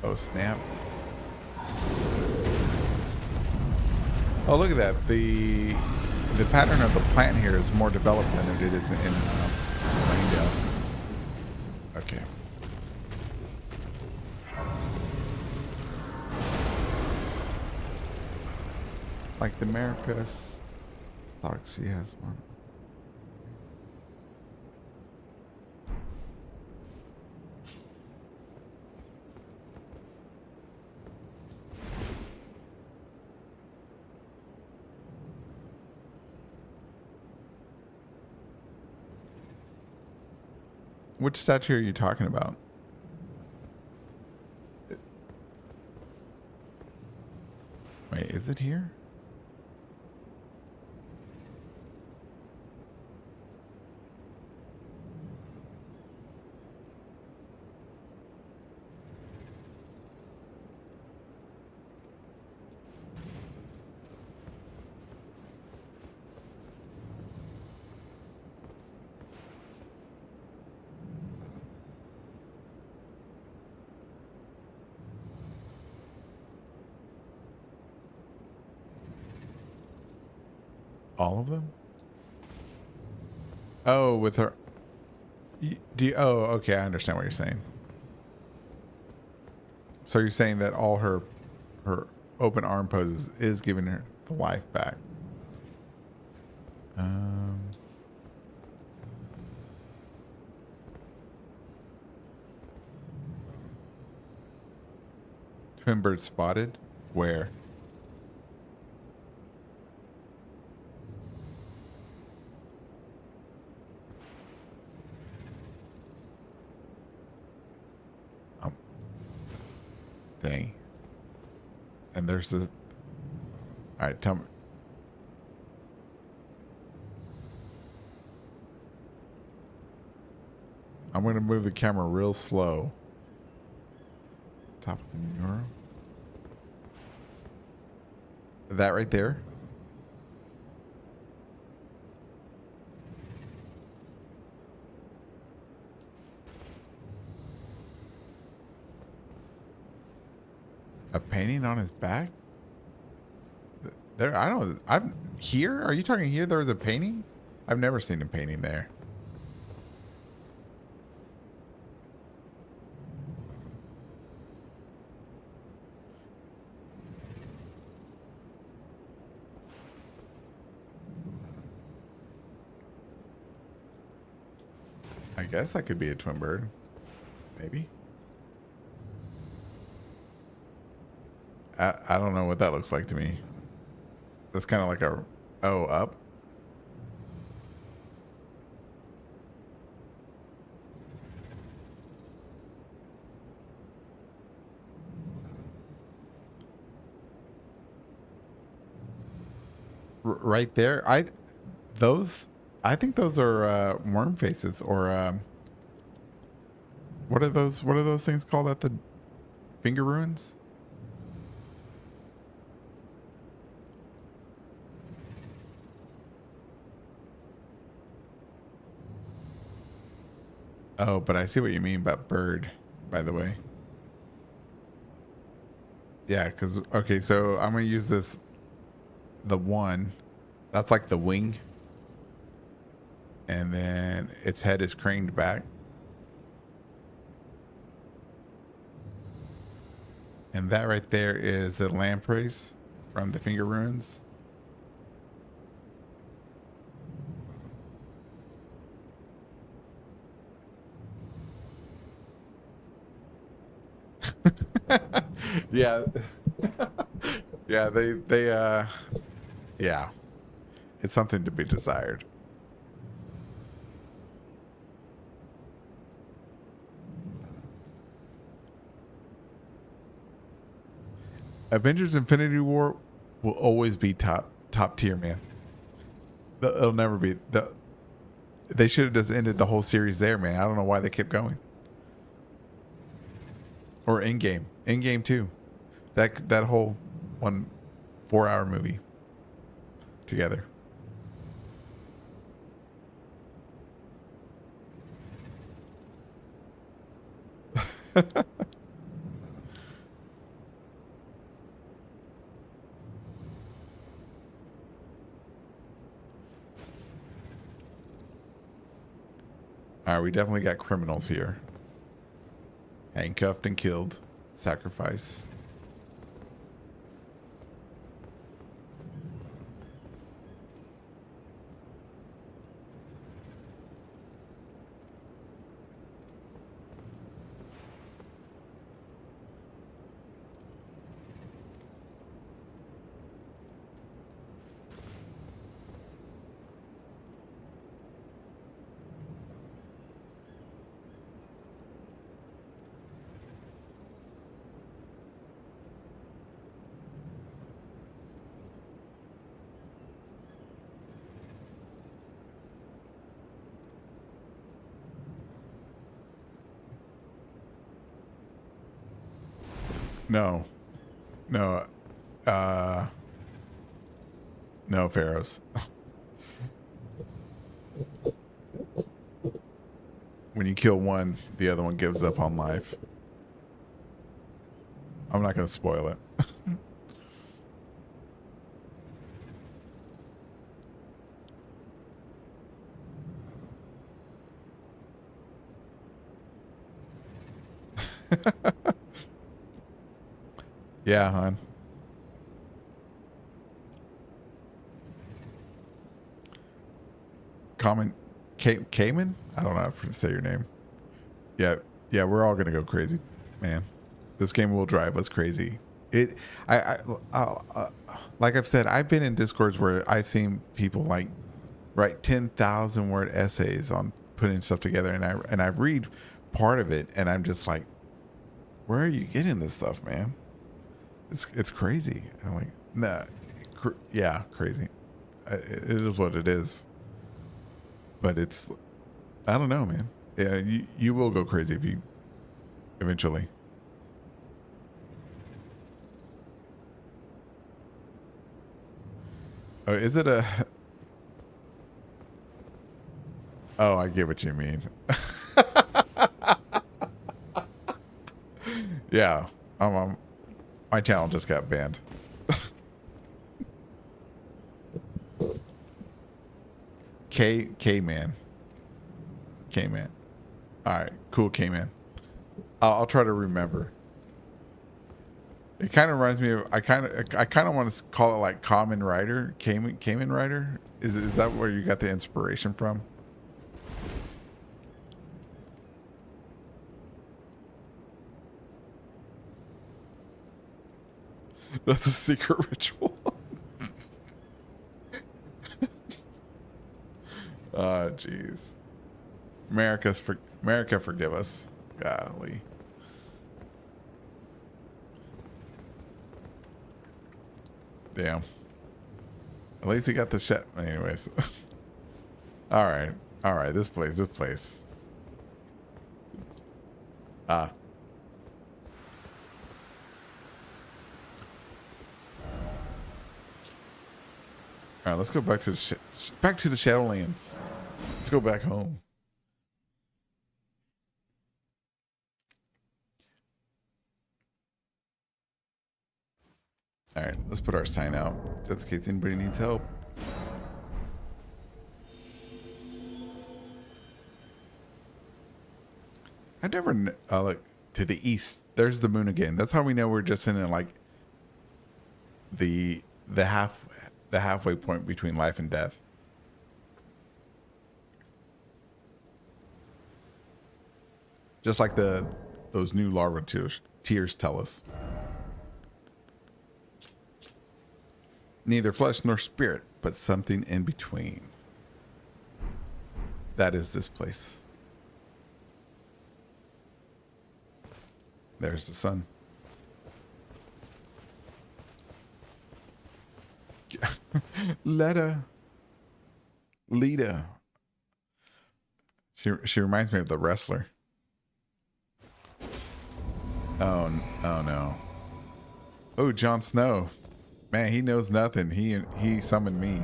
Oh, snap. Oh, look at that. The pattern of the plant here is more developed than it is in Langdale. Okay. Like the Americas, thought she has one. Which statue are you talking about? Wait, is it here? All of them? Oh, with her. Oh, okay. I understand what you're saying. So you're saying that all her open arm poses is giving her the life back. Twin bird spotted? Where? Dang. And there's this. All right, tell me. I'm going to move the camera real slow. Top of the mural. That right there. A painting on his back? There, I don't. I'm here. Are you talking here? There was a painting. I've never seen a painting there. I guess I could be a twin bird. Maybe. I don't know what that looks like to me. That's kind of like a... Oh, up? Right there. Those... I think those are worm faces or... what are those things called at the finger ruins? Oh, but I see what you mean about bird, by the way. Yeah, because, okay, so I'm going to use this, the one, that's like the wing. And then its head is craned back. And that right there is a lampreys from the finger ruins. Yeah. Yeah, yeah. It's something to be desired. Avengers Infinity War will always be top tier, man. It'll never be. They should have just ended the whole series there, man. I don't know why they kept going. Or Endgame. Endgame too. That whole 4-hour movie together. All right, we definitely got criminals here. Handcuffed and killed. Sacrifice. No. No. No, Pharaohs. When you kill one, the other one gives up on life. I'm not going to spoil it. Yeah, hon. Common Cayman? I don't know how to say your name. Yeah, yeah, we're all gonna go crazy, man. This game will drive us crazy. Like I've said, I've been in Discords where I've seen people like write 10,000 word essays on putting stuff together, and I read part of it, and I'm just like, where are you getting this stuff, man? It's crazy. I'm like, nah, yeah, crazy. It is what it is. But it's, I don't know, man. Yeah, you will go crazy if you eventually. Oh, is it a? Oh, I get what you mean. Yeah, my channel just got banned. K-Man. K-Man. All right, cool, K-Man. I'll try to remember. It kind of reminds me of I kind of want to call it like Kamen Rider, Kamen Rider. Is that where you got the inspiration from? That's a secret ritual. Oh, jeez. America, forgive us. Golly. Damn. At least he got the shit. Anyways. All right. All right. This place. Ah. All right. Let's go back to the Shadowlands. Let's go back home. All right, let's put our sign out. Just in case anybody needs help. I never look to the east. There's the moon again. That's how we know we're just in like the halfway point between life and death. Just like those new larva tears tell us. Neither flesh nor spirit, but something in between. That is this place. There's the sun. Lita. She reminds me of the wrestler. Oh no. Oh, Jon Snow. Man, he knows nothing. He summoned me.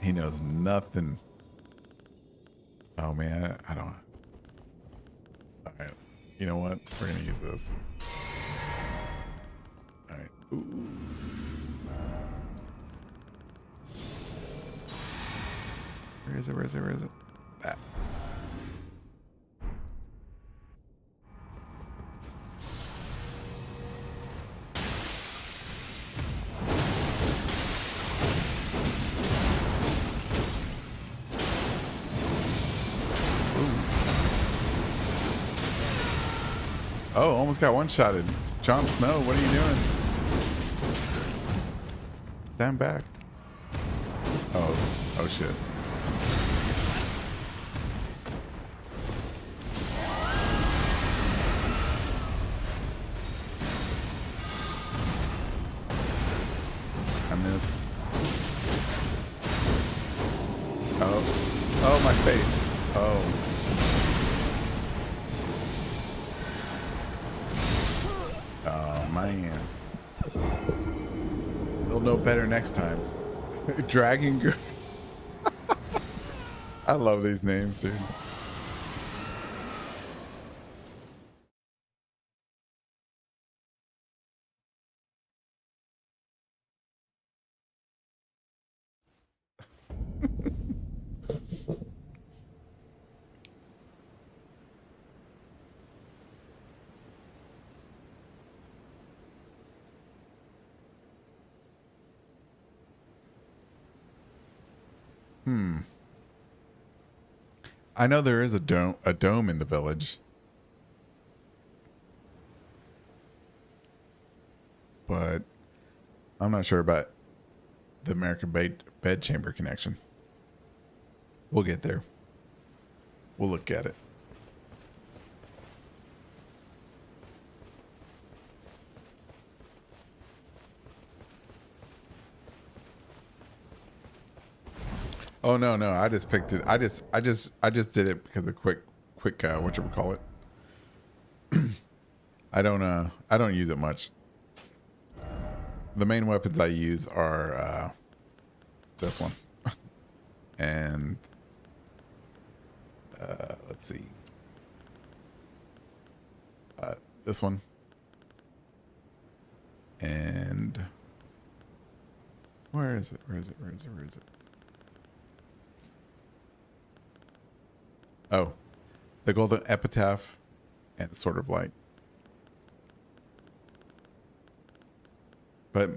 He knows nothing. Oh man, I don't. All right, you know what? We're gonna use this. All right. Ooh. Where is it? That. Oh, almost got one-shotted. Jon Snow, what are you doing? Stand back. Oh shit. I missed. Oh, my face. Oh. Man, they'll know better next time. Dragon. I love these names, dude. I know there is a dome in the village, but I'm not sure about the American bedchamber connection. We'll get there. We'll look at it. Oh no, I just picked it. I just did it because of quick whatchamacallit. I don't use it much. The main weapons I use are this one. And let's see. This one. And where is it? Oh, the golden epitaph and sort of light. But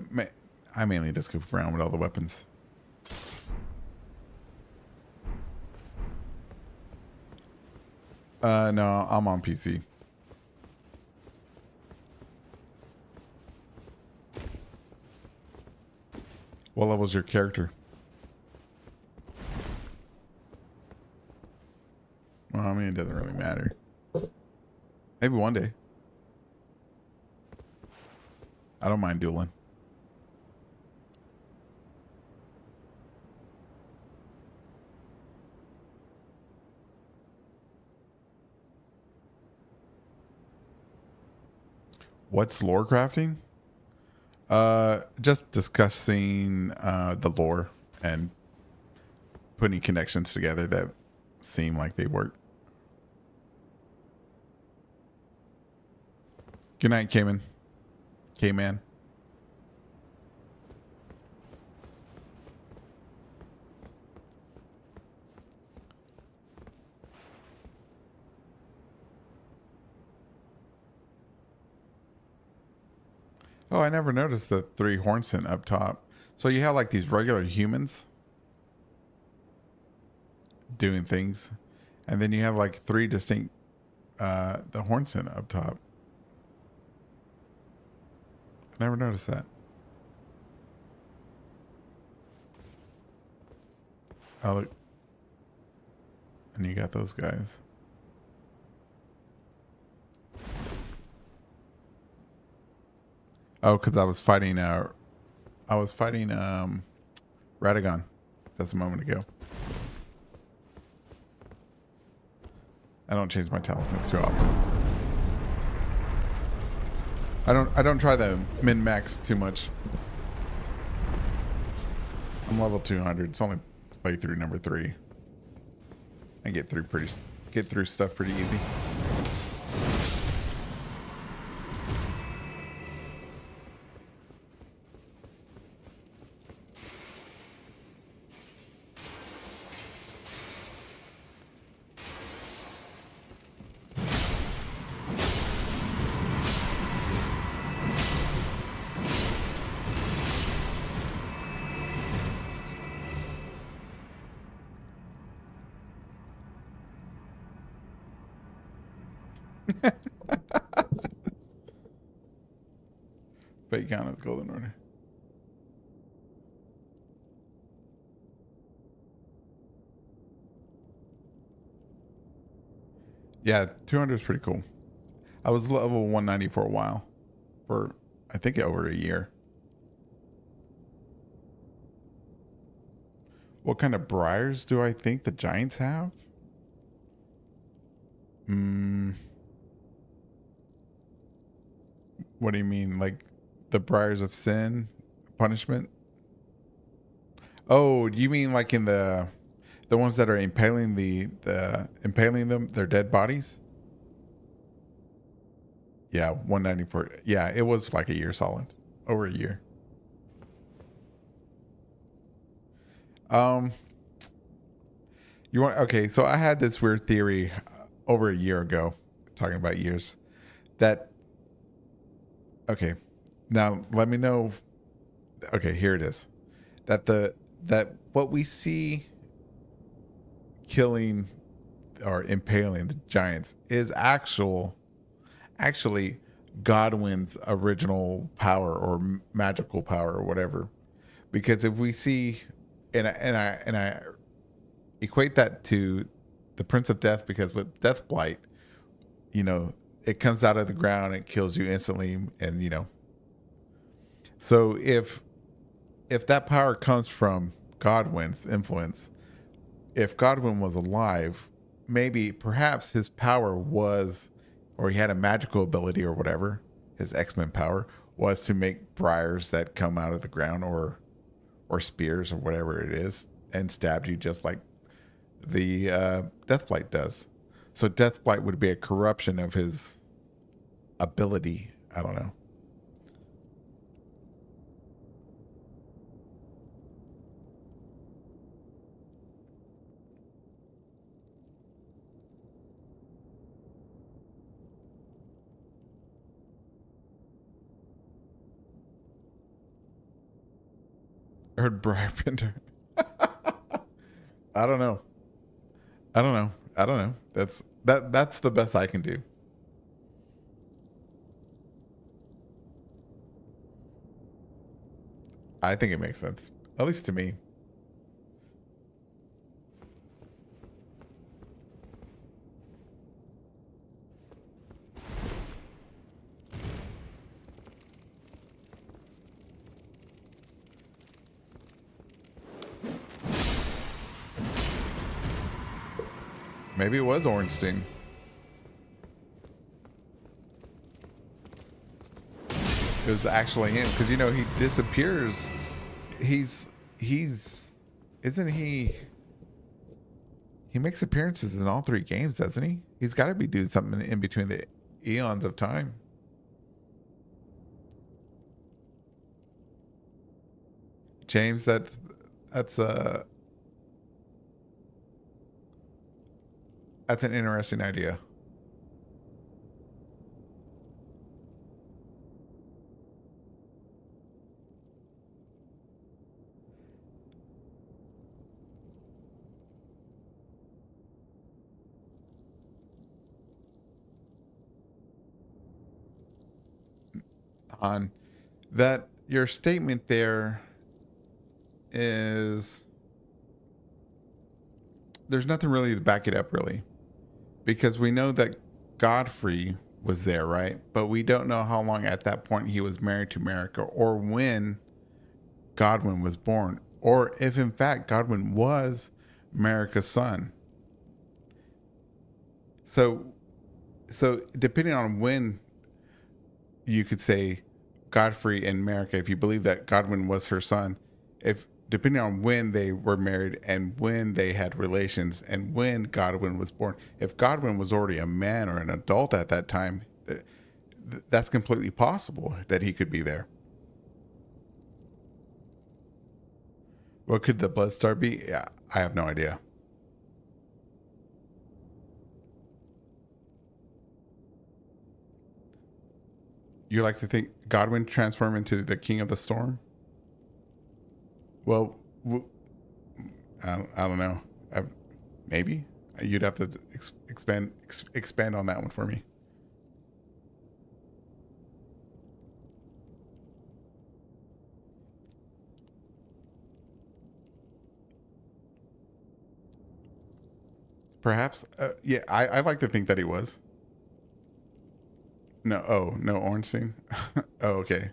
I mainly just goof around with all the weapons. No, I'm on PC. What level's your character? Well, I mean, it doesn't really matter. Maybe one day. I don't mind dueling. What's lore crafting? Just discussing the lore and putting connections together that seem like they work. Good night, Cayman. K-Man. Oh, I never noticed the 3 Hornson up top. So you have like these regular humans doing things, and then you have like 3 distinct the Hornson up top. I never noticed that. Oh, look. And you got those guys. Oh, because I was fighting Radagon just a moment ago. I don't change my talismans too often. I don't try the min-max too much. I'm level 200. It's only playthrough number 3. I get through stuff pretty easy. Fate count of the Golden Order. Yeah, 200 is pretty cool. I was level 190 for a while. For, I think, over a year. What kind of briars do I think the Giants have? What do you mean? Like the briars of sin? Punishment? Oh, do you mean like in the ones that are impaling impaling them, their dead bodies? Yeah, 194. Yeah, it was like a year solid. Over a year. You want okay, so I had this weird theory over a year ago, talking about years, that okay, now let me know. Okay, here it is. That what we see killing or impaling the giants is actually Godwin's original power or magical power or whatever. Because if we see, and I equate that to the Prince of Death, because with Death Blight, you know, it comes out of the ground and kills you instantly, and you know. So if that power comes from Godwin's influence, if Godwin was alive, maybe perhaps his power was, or he had a magical ability or whatever, his X-Men power was to make briars that come out of the ground or spears or whatever it is and stab you just like the Deathblight does. So Deathblight would be a corruption of his ability. I don't know. Heard Briarbender. I don't know. I don't know. I don't know. That's the best I can do. I think it makes sense. At least to me. Maybe it was Ornstein. It was actually him because you know he disappears. He's isn't he? He makes appearances in all 3 games, doesn't he? He's got to be doing something in between the eons of time. James, that's an interesting idea. On that, your statement there is there's nothing really to back it up, really, because we know that Godfrey was there, right? But we don't know how long at that point he was married to America, or when Godwin was born, or if in fact Godwin was America's son. So depending on when you could say Godfrey and America, if you believe that Godwin was her son, if depending on when they were married and when they had relations and when Godwin was born, if Godwin was already a man or an adult at that time, that's completely possible that he could be there. What could the Bloodstar be? Yeah, I have no idea. You like to think Godwin transformed into the King of the Storm? Well, I don't know. Maybe you'd have to expand on that one for me. Perhaps. Yeah, I like to think that he was. No, oh, no, Ornstein. Oh, okay.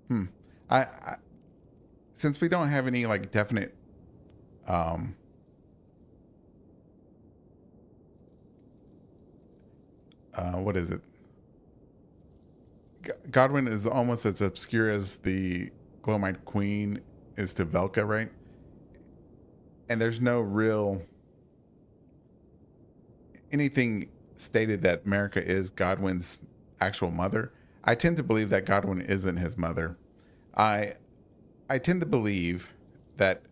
Hmm. I since we don't have any like definite um what is it? Godwin is almost as obscure as the Glowmite Queen is to Velka, right? And there's no real anything stated that America is Godwin's actual mother. I tend to believe that Godwin isn't his mother. I I tend to believe that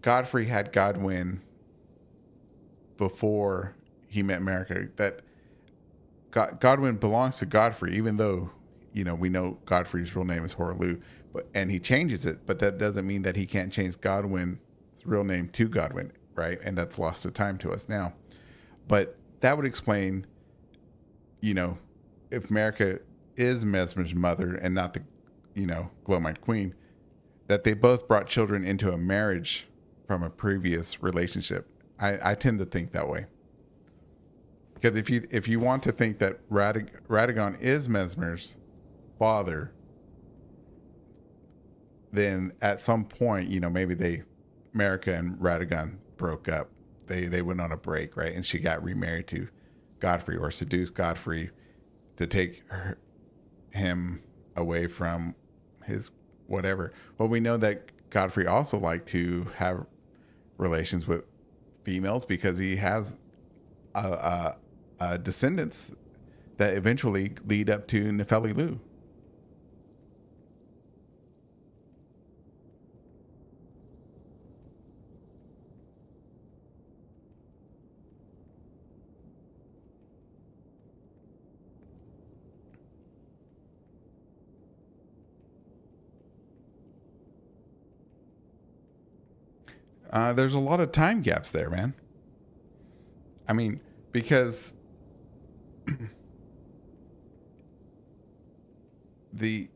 Godfrey had Godwin before he met America. That Godwin belongs to Godfrey, even though we know Godfrey's real name is Horlu, and he changes it, but that doesn't mean that he can't change Godwin's real name to Godwin, right? And that's lost to time to us now. But that would explain, if America is Mesmer's mother and not the, Glowmite Queen, that they both brought children into a marriage from a previous relationship. I tend to think that way. Because if you want to think that Radagon is Mesmer's father, then at some point, maybe America and Radagon broke up. They went on a break, right? And she got remarried to Godfrey, or seduced Godfrey to take him away from his whatever. Well, we know that Godfrey also liked to have relations with females because he has descendants that eventually lead up to Nefeli Lu. There's a lot of time gaps there, man. I mean, because the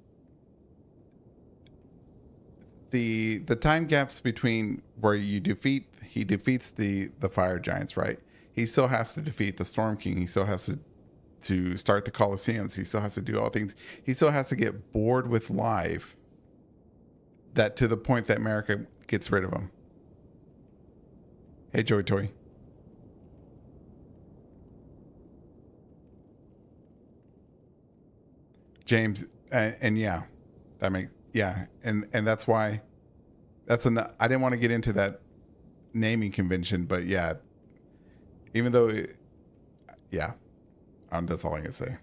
time gaps between where he defeats the fire giants, right? He still has to defeat the Storm King. He still has to start the Colosseums. He still has to do all things. He still has to get bored with life. That to the point that America gets rid of him. Hey, Joey Toy. James, and yeah, and that's why I didn't want to get into that naming convention, but yeah, even though, that's all I can say.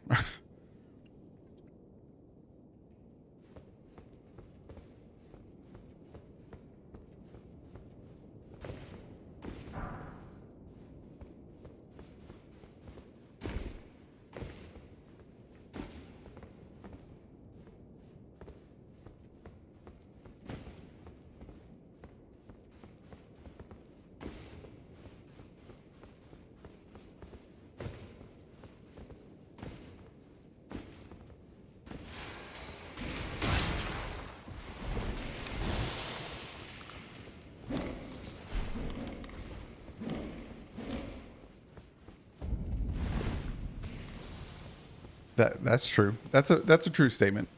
That's true. That's a true statement.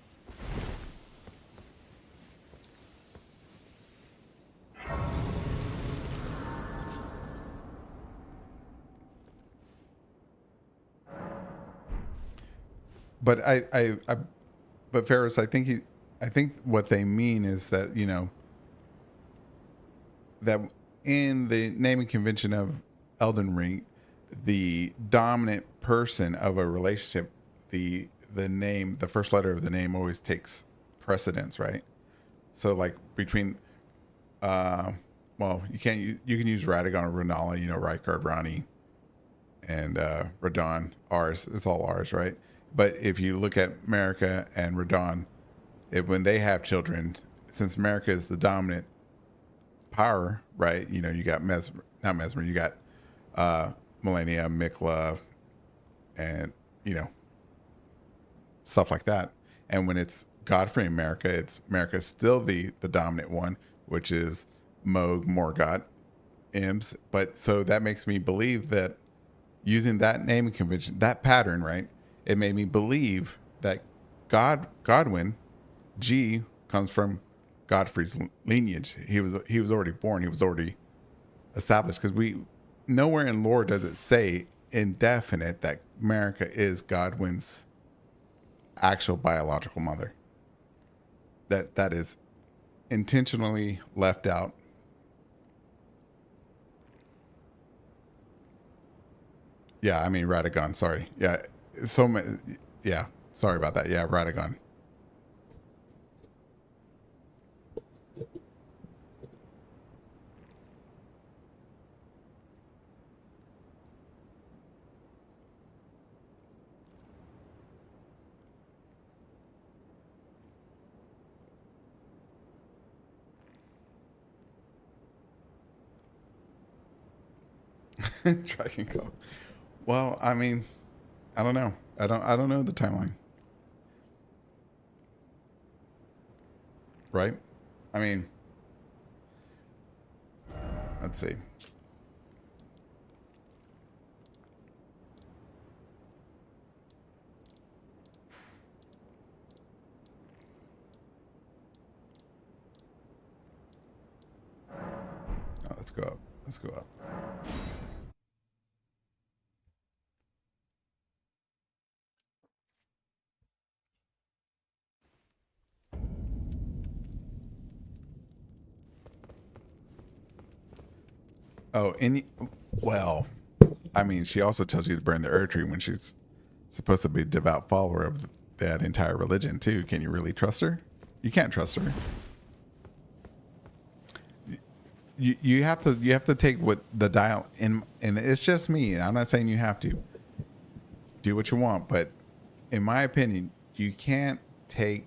But but Ferris, I think what they mean is that, that in the naming convention of Elden Ring, the dominant person of a relationship, the first letter of the name always takes precedence, right? So like between, you can use Radagon or Runala, Rykard, Rani, and Radon. Ours, it's all ours, right? But if you look at America and Radon, when they have children, since America is the dominant power, right? You got not Mesmer, you got Millennia, Mikla, and stuff like that. And when it's Godfrey in America, America's still the dominant one, which is Moog, Morgott, Imps. But so that makes me believe that using that naming convention, that pattern, right? It made me believe that Godwyn, G, comes from Godfrey's lineage. He was already born. He was already established, because nowhere in lore does it say indefinite that America is Godwyn's actual biological mother. That is intentionally left out. Yeah, I mean Radagon. Sorry. Yeah, so many. Yeah, sorry about that. Yeah, Radagon. Dragon Go. Well, I mean, I don't know. I don't know the timeline. Right? I mean, let's see. Oh, let's go up. Let's go up. Oh, well, I mean, she also tells you to burn the Earth Tree when she's supposed to be a devout follower of that entire religion too. Can you really trust her? You can't trust her. You have to take what the dial in, and it's just me. I'm not saying you have to do what you want, but in my opinion, you can't take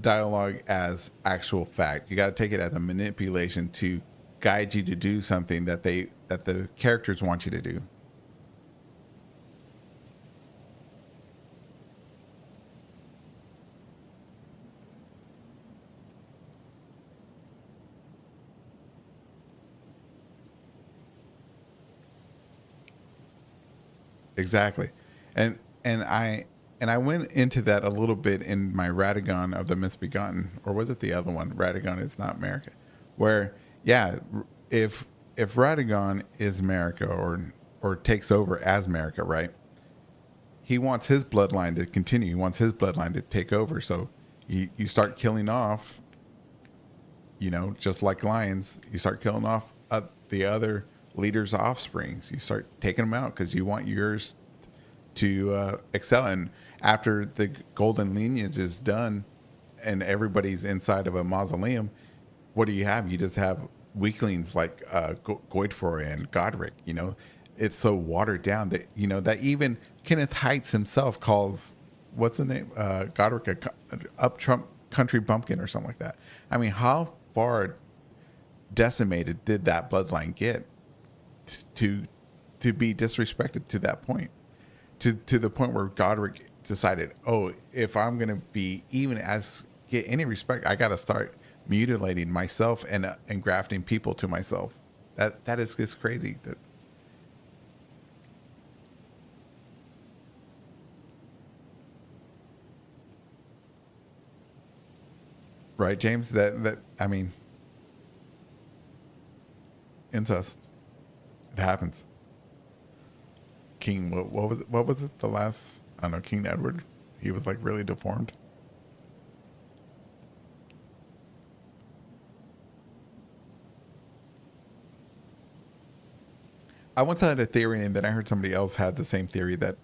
dialogue as actual fact. You got to take it as a manipulation to guide you to do something that the characters want you to do. Exactly. And I went into that a little bit in my Radagon of the Misbegotten, or was it the other one? Radagon is not America. Where, yeah, if Radagon is America or takes over as America, right? He wants his bloodline to continue. He wants his bloodline to take over. So you start killing off, just like lions, you start killing off the other leaders' offsprings. You start taking them out because you want yours to excel. And after the golden lineage is done and everybody's inside of a mausoleum, what do you have? You just have weaklings like Goidfor and Godric. It's so watered down that that even Kenneth Heights himself calls, what's the name, Godric a up Trump country bumpkin or something like that. I mean, how far decimated did that bloodline get to be disrespected to that point, to the point where Godric decided, oh, if I'm gonna be even as get any respect, I got to start mutilating myself and grafting people to myself. That is just crazy. Right, James? That I mean, incest. It happens. King, what was it? The last, I don't know, King Edward. He was like really deformed. I once had a theory, and then I heard somebody else had the same theory, that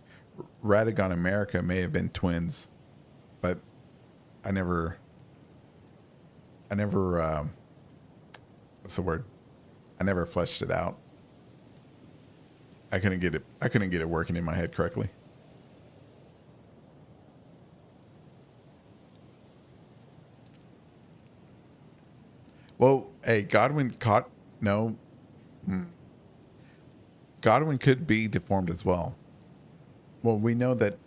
Radagon America may have been twins, but I never. What's the word? I never fleshed it out. I couldn't get it working in my head correctly. Well, hey, Godwin caught no. Godwin could be deformed as well. Well, we know that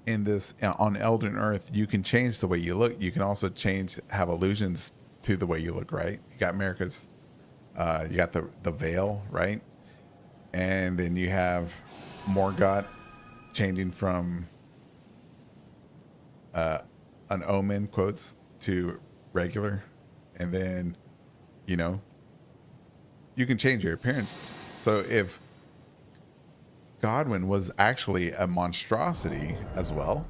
in this on Elden Earth, you can change the way you look. You can also have illusions to the way you look, right? You got America's, you got the veil, right? And then you have Morgott changing from an omen quotes to regular, and then you can change your appearance. So if Godwin was actually a monstrosity as well,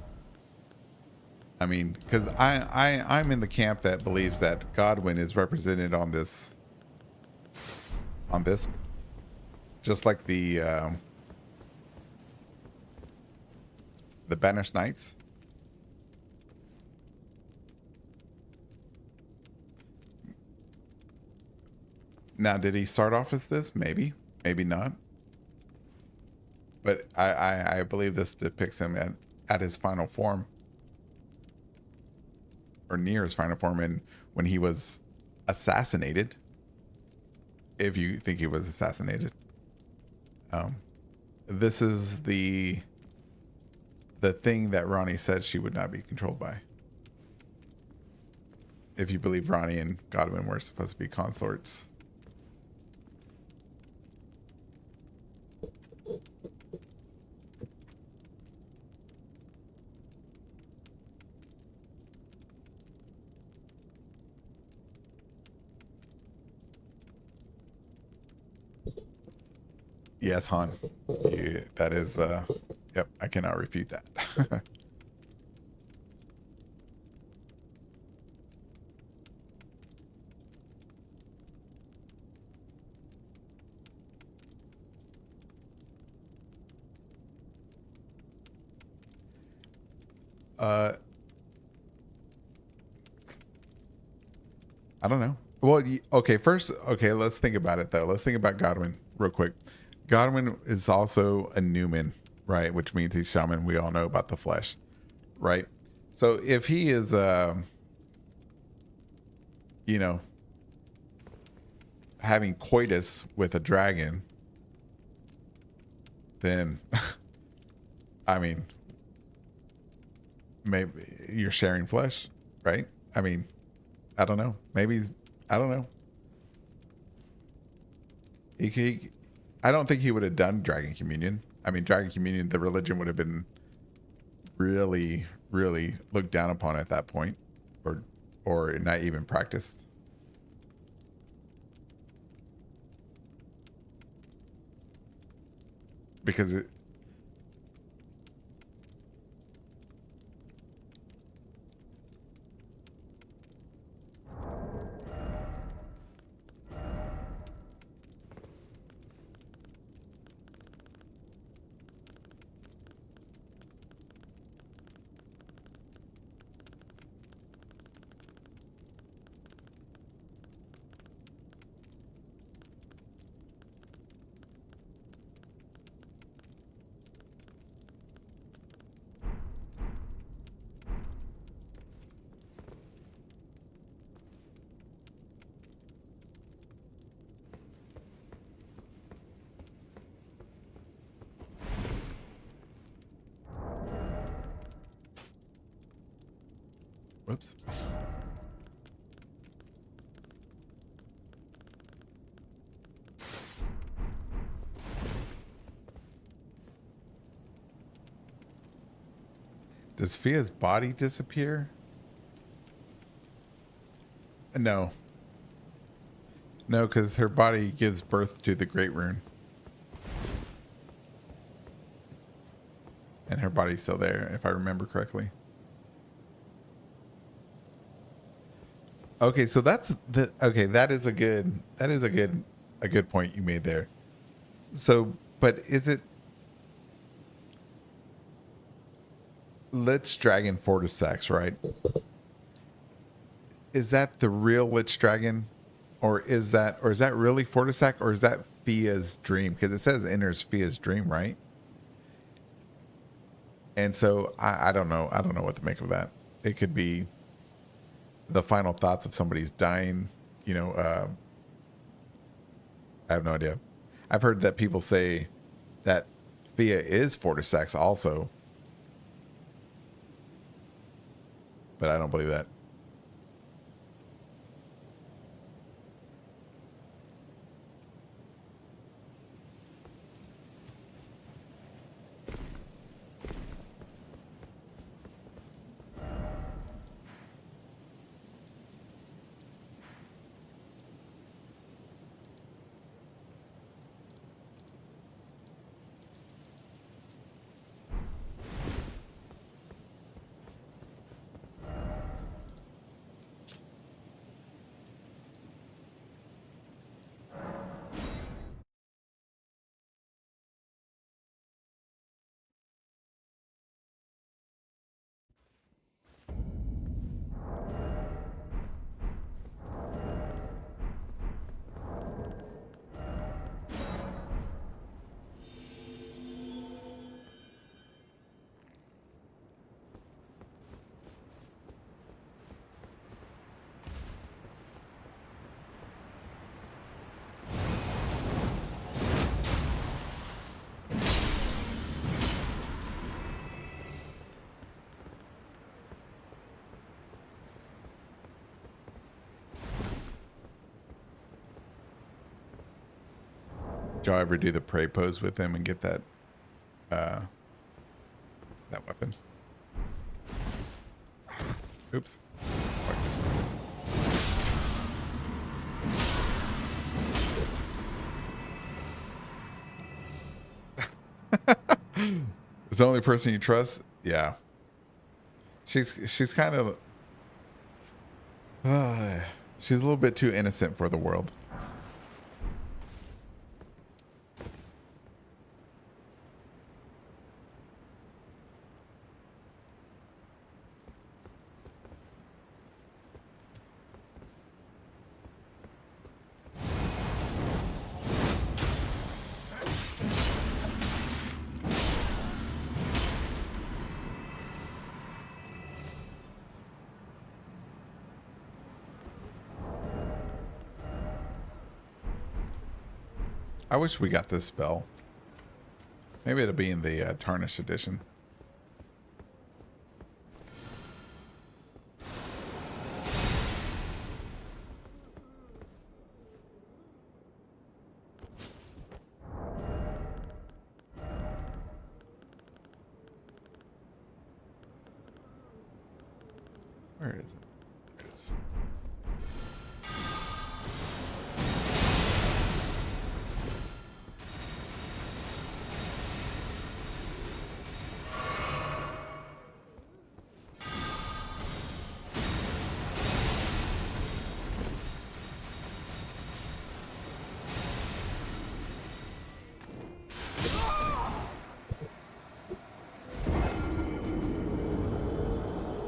I mean, because I'm in the camp that believes that Godwin is represented on this, just like the Banished Knights. Now, did he start off as this? Maybe, maybe not. But I believe this depicts him at his final form, or near his final form, and when he was assassinated. If you think he was assassinated, this is the thing that Ronnie said she would not be controlled by. If you believe Ronnie and Godwin were supposed to be consorts. Yes, Han. That is, yep, I cannot refute that. I don't know. Well, okay, let's think about it, though. Let's think about Godwin real quick. Godwin is also a Newman, right? Which means he's shaman. We all know about the flesh, right? So if he is, you know, having coitus with a dragon, then, I mean, maybe you're sharing flesh, right? I mean, I don't know. Maybe, I don't know. I don't think he would have done Dragon Communion. I mean, Dragon Communion, the religion would have been really, really looked down upon at that point, or not even practiced. Because it, whoops. Does Fia's body disappear? No. No, because her body gives birth to the Great Rune. And her body's still there, if I remember correctly. Okay, so that's the okay, that is a good point you made there. So, but is it Lich Dragon Fortisax, right? Is that the real Lich Dragon? Or is that really Fortisac, or is that Fia's dream? Because it says enters Fia's dream, right? And so I don't know. I don't know what to make of that. It could be the final thoughts of somebody's dying, you know. I have no idea. I've heard that people say that Fia is Fortisax also, but I don't believe that. Did y'all ever do the pray pose with him and get that that weapon? Oops. It's the only person you trust? Yeah. She's kind of she's a little bit too innocent for the world. I wish we got this spell. Maybe it'll be in the Tarnished edition. Where is it? There it is.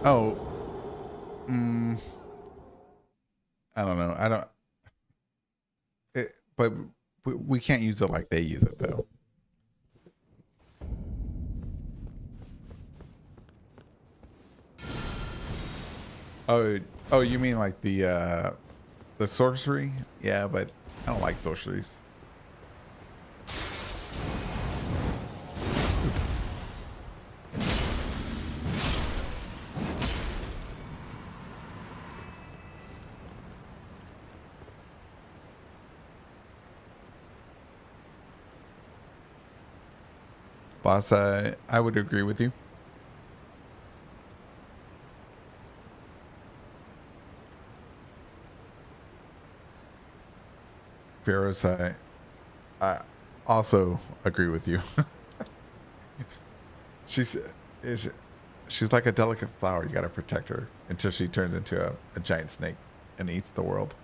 Oh, I don't know. I don't. But we can't use it like they use it, though. Oh, you mean like the sorcery? Yeah, but I don't like sorceries. Boss, I would agree with you. Pharaohs, I also agree with you. she's is she's like a delicate flower. You got to protect her until she turns into a giant snake and eats the world.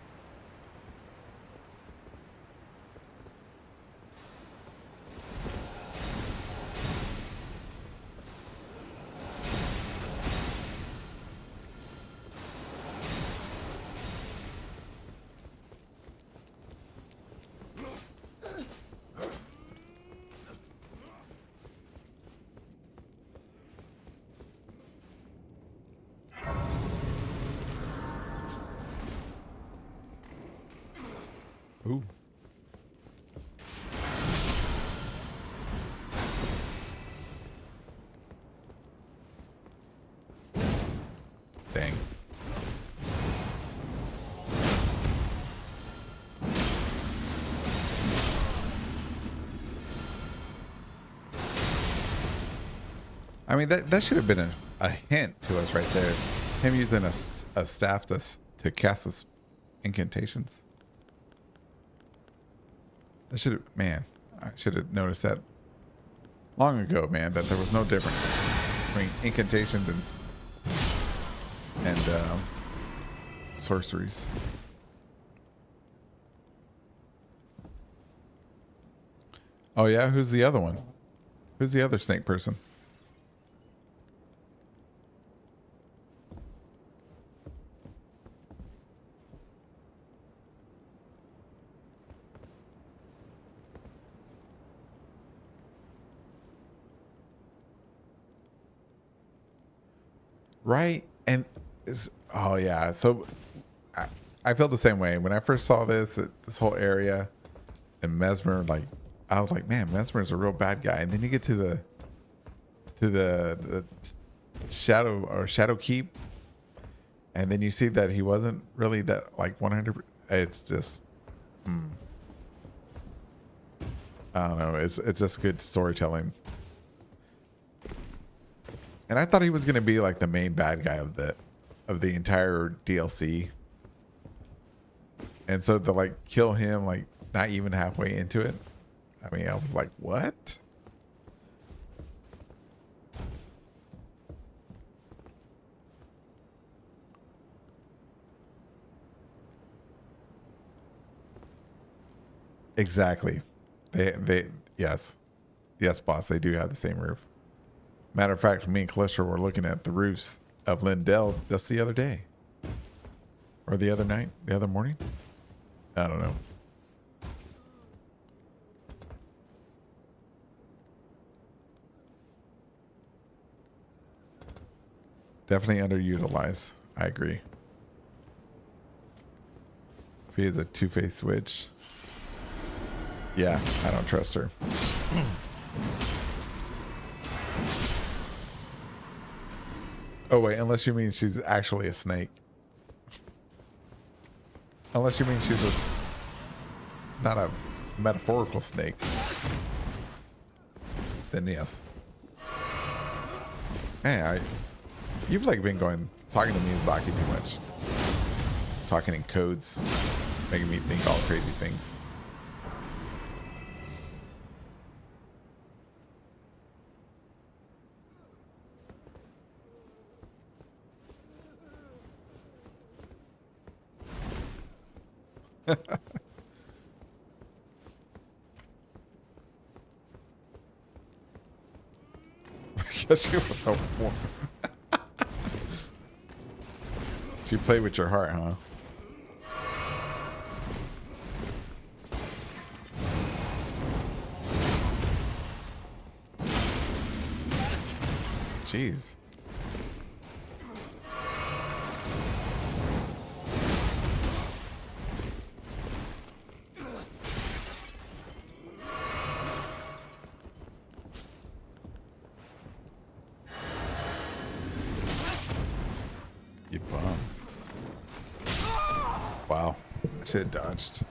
Ooh. Dang. I mean, that should have been a hint to us right there. Him using a staff to cast his incantations. I should have noticed that long ago, man, that there was no difference between incantations and sorceries. Oh yeah, who's the other one? Who's the other snake person? Right, and oh yeah, so I felt the same way when I first saw this whole area, and Mesmer. Like, I was like, man, Mesmer is a real bad guy. And then you get to the shadow keep, and then you see that he wasn't really that like 100. It's just, I don't know. It's just good storytelling. And I thought he was gonna be like the main bad guy of the entire DLC. And so to like kill him like not even halfway into it, I mean, I was like, what? Exactly. Yes, boss. They do have the same roof. Matter of fact, me and Callister were looking at the roofs of Lindell just the other day. Or the other night, the other morning. I don't know. Definitely underutilized. I agree. If he is a two-faced witch. Yeah, I don't trust her. Oh wait, unless you mean she's actually a snake. Unless you mean she's not a metaphorical snake. Then yes. Man, you've like been talking to me and Zaki too much. Talking in codes, making me think all crazy things. Because she was so warm. She played with your heart, huh? Jeez. You bum. Wow. I should have dodged.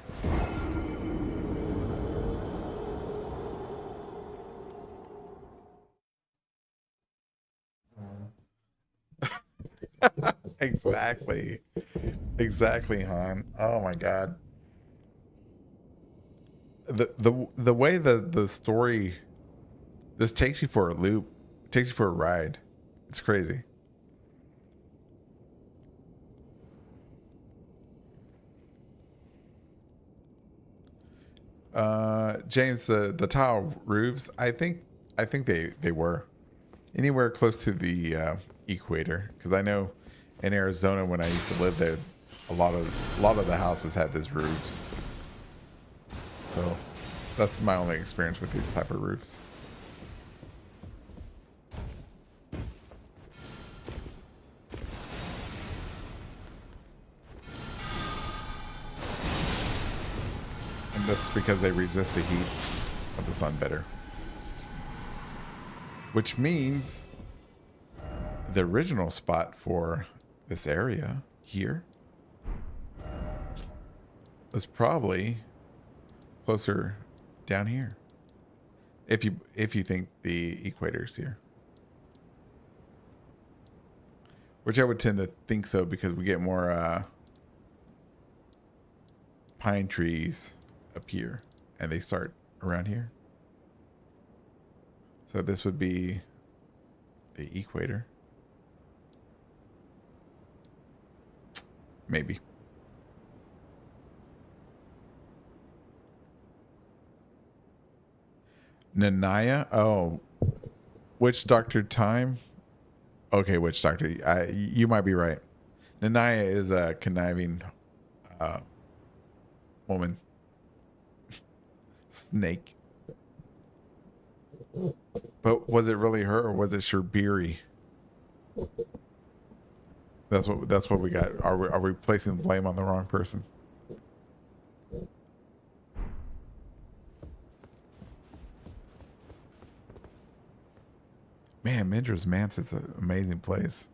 Exactly. Exactly, Han. Oh my god. The way the story, this takes you for a loop, takes you for a ride. It's crazy. James, the tile roofs, I think they were anywhere close to the equator, because I know in Arizona when I used to live there, a lot of the houses had these roofs. So that's my only experience with these type of roofs. And that's because they resist the heat of the sun better. Which means the original spot for this area here was probably closer down here. If you think the equator's here. Which I would tend to think so, because we get more pine trees up here and they start around here. So this would be the equator. Maybe. Nanaya? Oh, Witch Doctor Time? Okay, Witch Doctor. You might be right. Nanaya is a conniving woman. Snake. But was it really her, or was it Sherbiri? That's what we got. Are we placing the blame on the wrong person? Man, Mindra's Manse is an amazing place.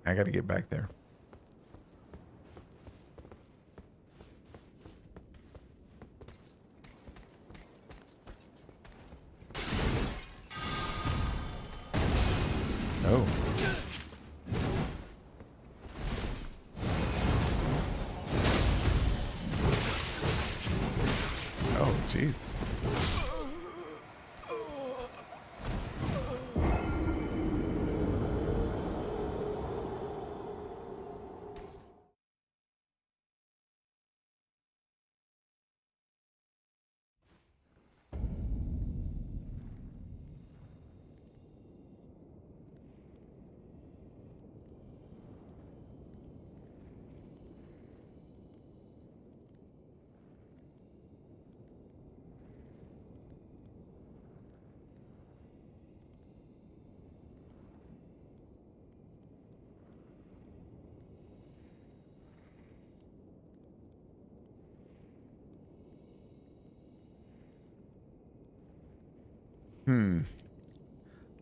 I got to get back there. Oh. Oh, jeez.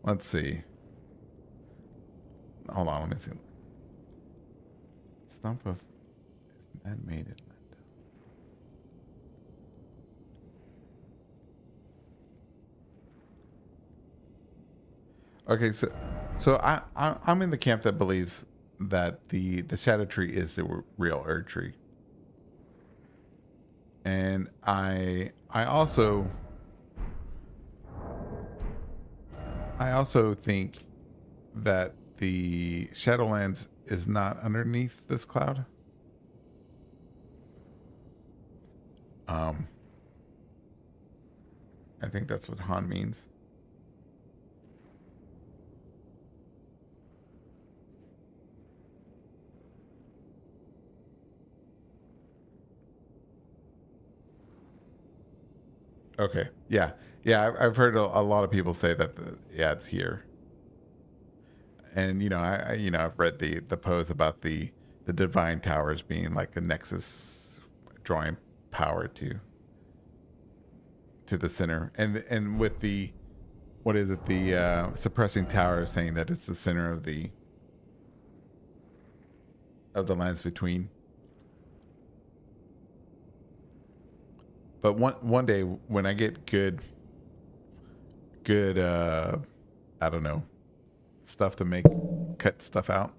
Let's see. Hold on, let me see. Stump of man-made Atlanta. Okay, so I'm in the camp that believes that the shadow tree is the real Erd tree, and I also think that the Shadowlands is not underneath this cloud. Um, I think that's what Han means. Okay. Yeah. Yeah. I've heard a lot of people say that. Yeah, it's here. And I've read the post about the divine towers being like the nexus, drawing power to the center, and with the what is it, the suppressing tower saying that it's the center of the lands between. But one day when I get good I don't know, stuff to cut stuff out,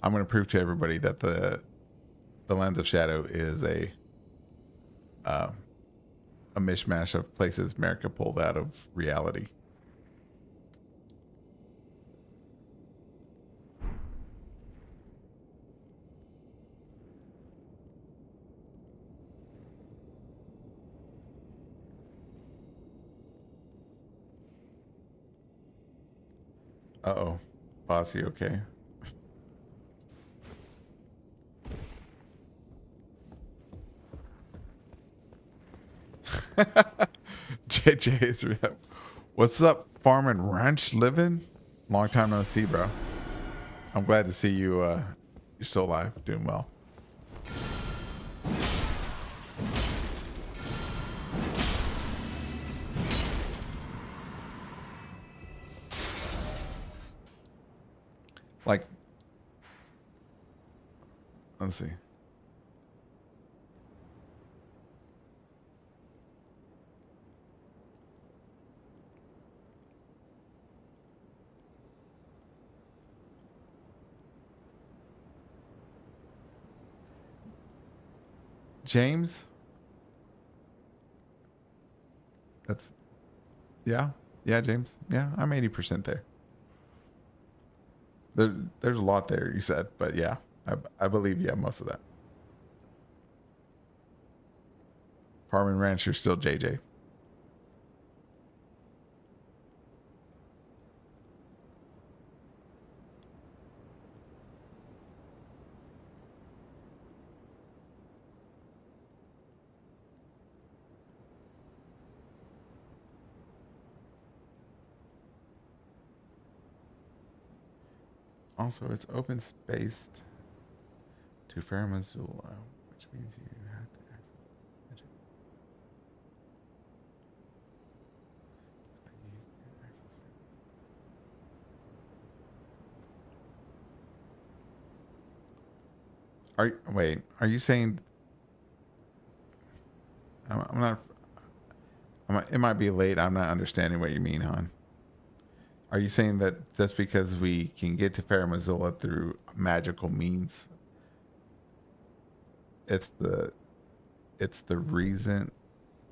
I'm going to prove to everybody that the Lands of Shadow is uh, a mishmash of places America pulled out of reality. Uh-oh. Bossy, okay. JJ's rep. What's up, farm and ranch living? Long time no see, bro. I'm glad to see you. You're still alive, doing well. Like, let's see. James? That's, yeah. Yeah, James. Yeah, I'm 80% there. There's a lot there, you said, but yeah, I believe you have most of that. Farm and ranch, you're still JJ. Also, it's open spaced to Fair Missoula, which means you have to access. Are you saying? I'm not. It might be late. I'm not understanding what you mean, hon. Are you saying that just because we can get to Fair Missoula through magical means, it's the reason?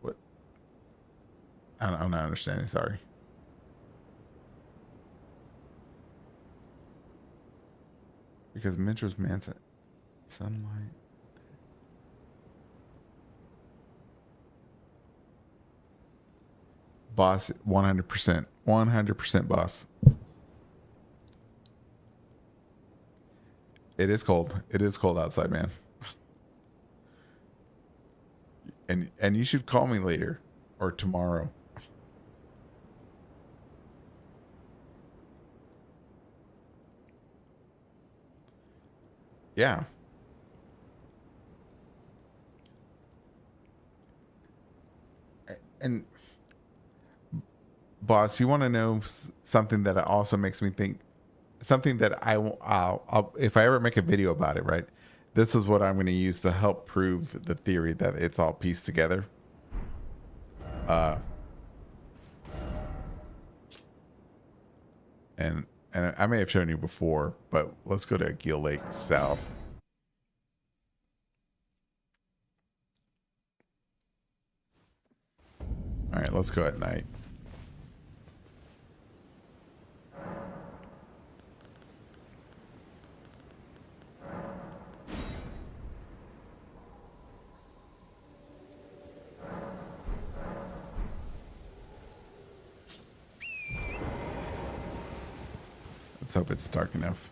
What? I'm not understanding. Sorry. Because Mintra's Manson, sunlight. Boss, 100%. 100% boss. It is cold. It is cold outside, man. And you should call me later or tomorrow. Yeah. And boss, you want to know something that also makes me think, something that I'll if I ever make a video about it, right? This is what I'm going to use to help prove the theory that it's all pieced together. And I may have shown you before, but let's go to Gill Lake South. All right, let's go at night. Let's hope it's dark enough.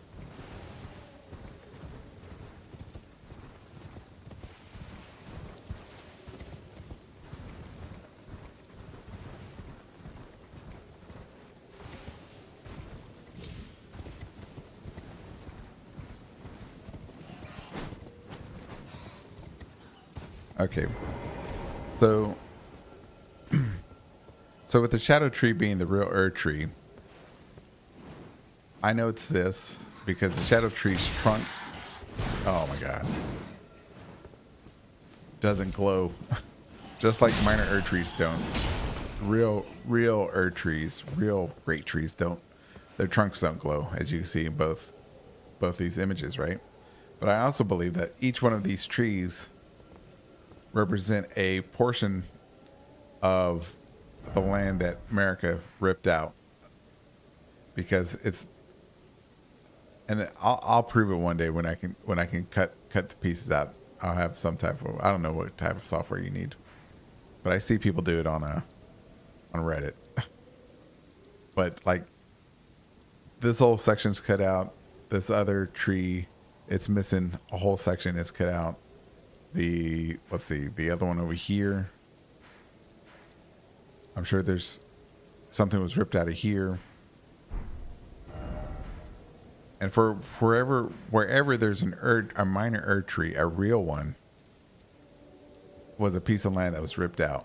Okay, so with the shadow tree being the real Ur tree, I know it's this because the shadow tree's trunk, oh my god, doesn't glow, just like minor Ur trees don't. Real Ur trees, real great trees don't. Their trunks don't glow, as you can see in both these images, right? But I also believe that each one of these trees represent a portion of the land that America ripped out, because it's, and I'll prove it one day when I can cut the pieces out. I'll have some type of, I don't know what type of software you need, but I see people do it on Reddit. But like this whole section's cut out. This other tree, it's missing a whole section. It's cut out. Let's see, the other one over here, I'm sure there's something was ripped out of here. And for wherever there's a minor Ur tree, a real one was a piece of land that was ripped out.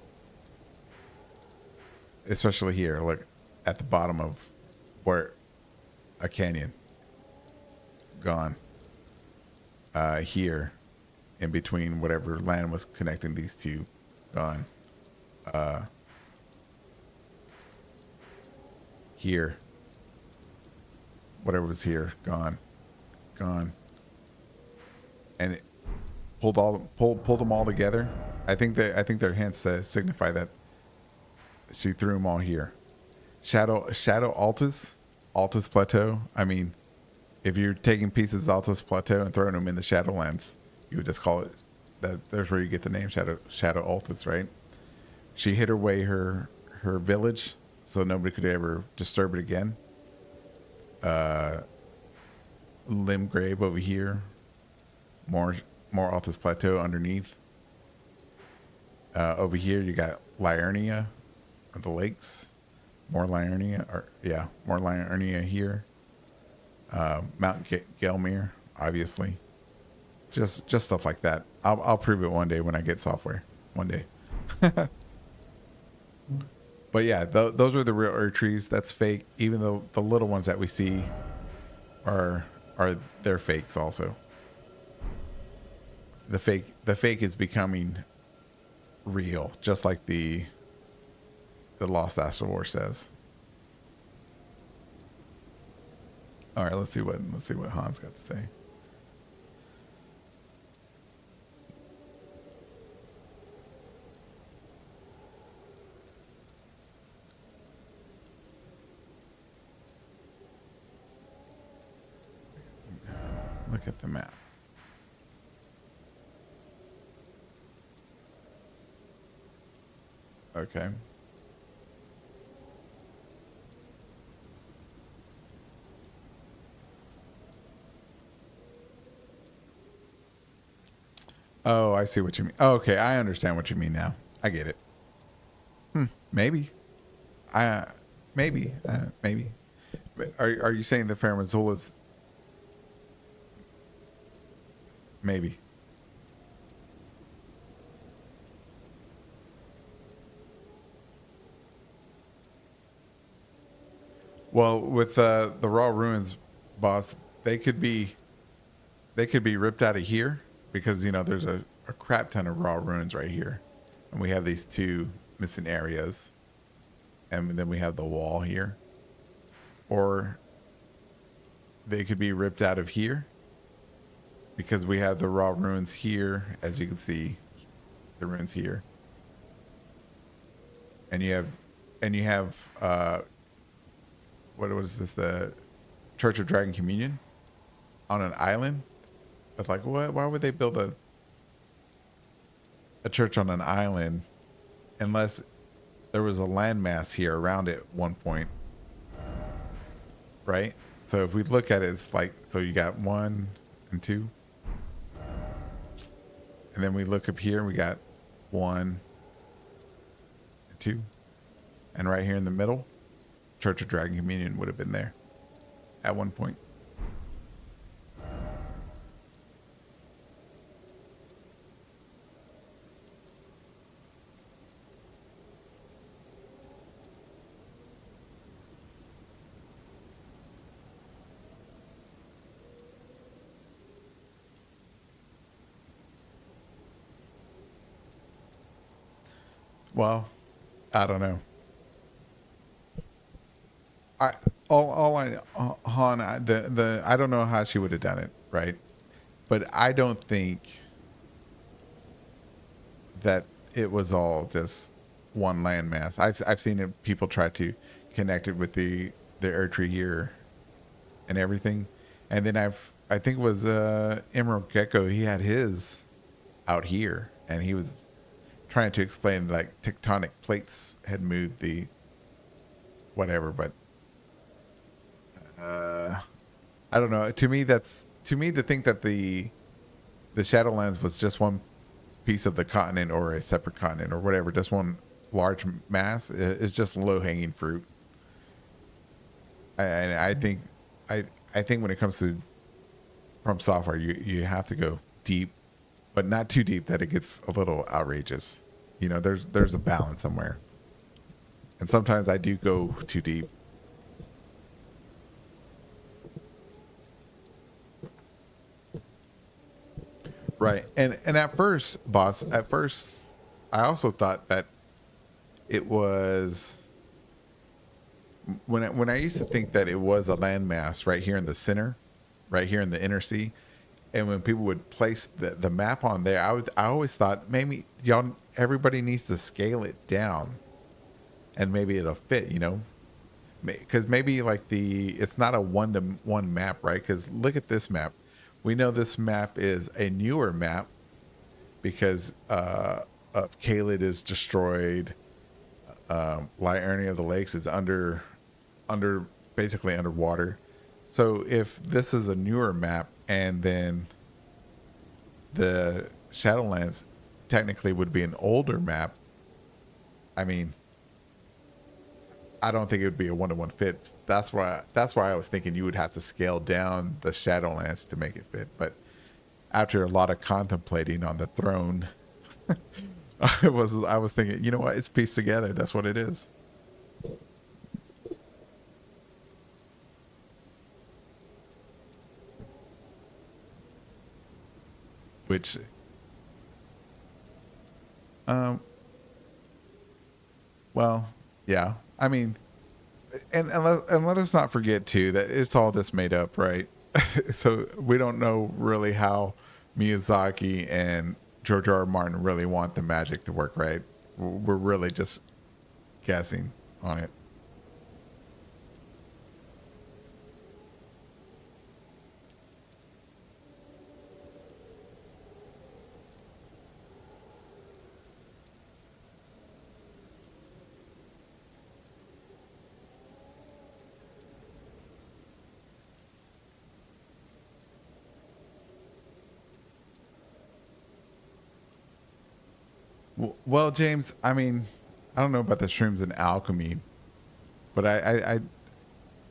Especially here, look at the bottom of where a canyon gone. Here, in between whatever land was connecting these two, gone. Here, whatever was here, gone, and it pulled them all together. I think they're hints to signify that she threw them all here. Shadow Altus Plateau. I mean, if you're taking pieces of Altus Plateau and throwing them in the Shadowlands, you would just call it that. There's where you get the name Shadow Altus, right? She hid away her village so nobody could ever disturb it again. Limb Grave over here. More Altus Plateau underneath. Over here you got Liurnia, the lakes. More Liurnia here. Mount Gelmir, obviously. Just stuff like that. I'll prove it one day when I get software. One day. But yeah, those are the real Ur trees. That's fake. Even though the little ones that we see they're fakes also. The fake is becoming real, just like the Lost Astral War says. All right, let's see what Hans got to say. Look at the map. Okay. Oh, I see what you mean. Oh, okay, I understand what you mean now. I get it. Maybe. Maybe. Maybe. But are you saying the Farum Azula's? Maybe. Well, with the raw ruins, boss, they could be ripped out of here because you know there's a crap ton of raw ruins right here, and we have these two missing areas, and then we have the wall here, or they could be ripped out of here because we have the raw ruins here, as you can see, the ruins here, and you have what was this, the Church of Dragon Communion on an island. It's like, what? Why would they build a church on an island unless there was a landmass here around it at one point, right? So if we look at it, it's like, so you got 1 and 2, and then we look up here, we got 1 and 2, and right here in the middle, Church of Dragon Communion would have been there at one point. Well, I don't know. I all I Han the I don't know how she would have done it, right? But I don't think that it was all just one landmass. I've seen it, people try to connect it with the Erdtree here and everything, and then I think it was Emerald Gecko. He had his out here, and he was trying to explain like tectonic plates had moved the whatever, but I don't know. To me, to think that the Shadowlands was just one piece of the continent or a separate continent or whatever, just one large mass is just low hanging fruit. I think when it comes to From Software, you have to go deep, but not too deep that it gets a little outrageous. You know, there's a balance somewhere, and sometimes I do go too deep. Right. And at first, boss, I also thought that it was when I used to think that it was a landmass right here in the center, right here in the inner sea. And when people would place the map on there, I always thought maybe everybody needs to scale it down and maybe it'll fit, you know, because maybe like it's not a 1-to-1 map, right? Because look at this map. We know this map is a newer map because of Caelid is destroyed. Liurnia of the Lakes is basically underwater. So if this is a newer map and then the Shadowlands technically would be an older map, I mean, I don't think it would be a 1-to-1 fit. That's why I was thinking you would have to scale down the Shadowlands to make it fit. But after a lot of contemplating on the throne, I was thinking, you know what? It's pieced together. That's what it is. Which, well, yeah. I mean, and let us not forget too that it's all just made up, right? So we don't know really how Miyazaki and George R. R. Martin really want the magic to work, right? We're really just guessing on it. Well, James, I mean, I don't know about the shrooms and alchemy, but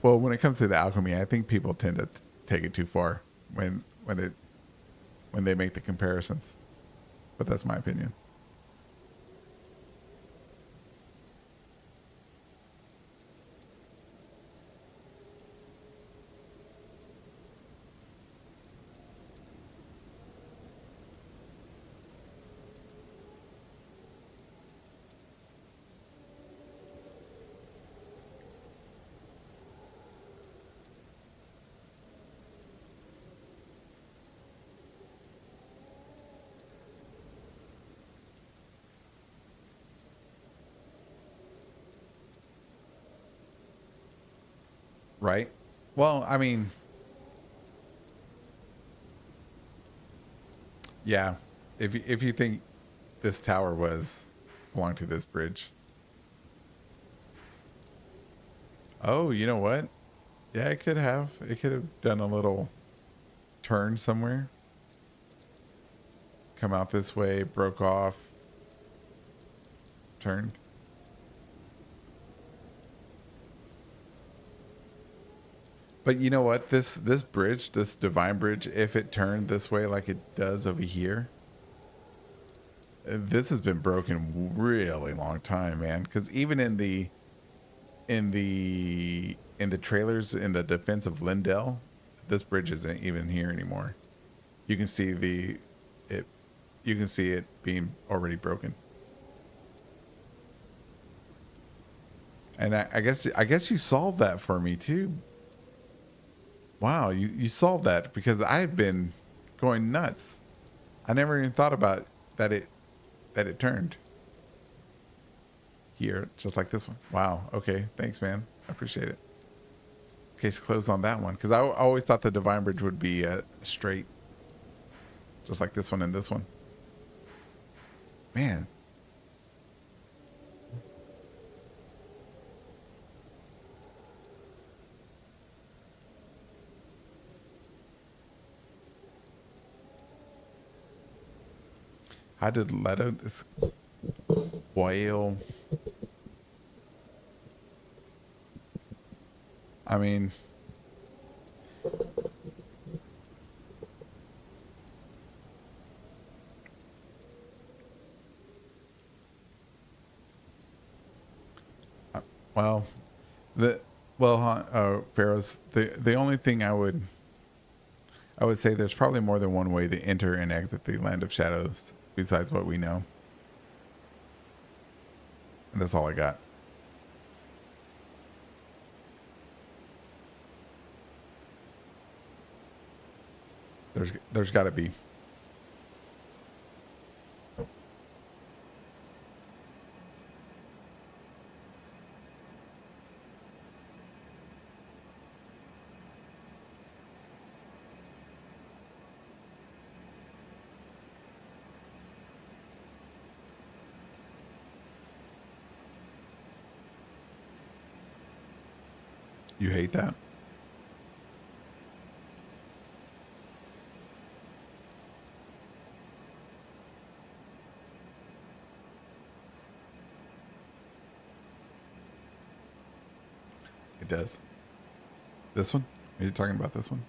well, when it comes to the alchemy, I think people tend to take it too far when they make the comparisons. But that's my opinion. Right? Well, I mean, yeah. If you think this tower was belonged to this bridge. Oh, you know what? Yeah, it could have. It could have done a little turn somewhere. Come out this way, broke off, turned. But you know what? This bridge, this divine bridge, if it turned this way like it does over here, this has been broken really long time, man. Because even in the trailers in the defense of Lindell, this bridge isn't even here anymore. You can see it. You can see it being already broken. And I guess you solved that for me too. Wow, you solved that because I've been going nuts. I never even thought about that it turned here just like this one. Wow. Okay. Thanks, man. I appreciate it. Case closed on that one because I always thought the divine bridge would be straight, just like this one and this one. Man. How did Letta whale? I mean, well, Pharaohs. The only thing I would say there's probably more than one way to enter and exit the land of shadows besides what we know. And that's all I got. There's got to be. You hate that? It does. This one? Are you talking about this one?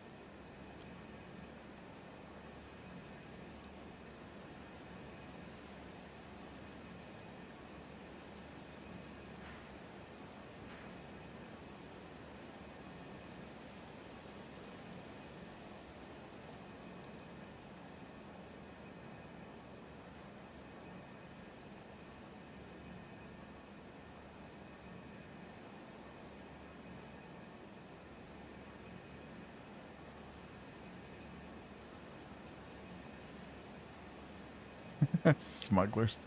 Smugglers.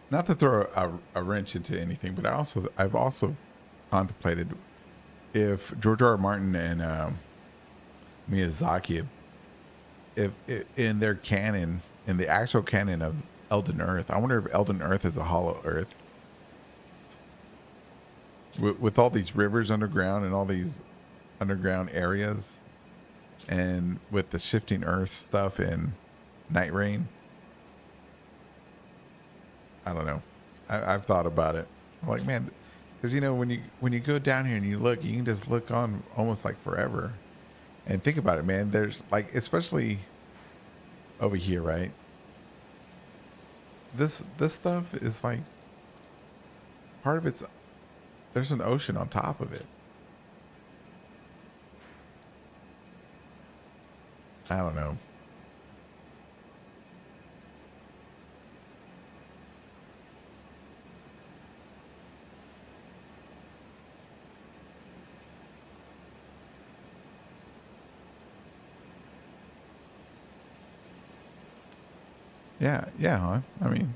Not to throw a wrench into anything, but I've also contemplated if George R. R. Martin and Miyazaki, if in their canon, in the actual canon of Elden Earth, I wonder if Elden Earth is a hollow Earth with all these rivers underground and all these underground areas, and with the shifting Earth stuff and Night Rain. I don't know. I've thought about it. I'm like, man, because when you go down here and you look, you can just look on almost like forever, and think about it, man. There's like, especially over here, right? This stuff is like part of it's. There's an ocean on top of it. I don't know. Yeah, yeah, huh? I mean,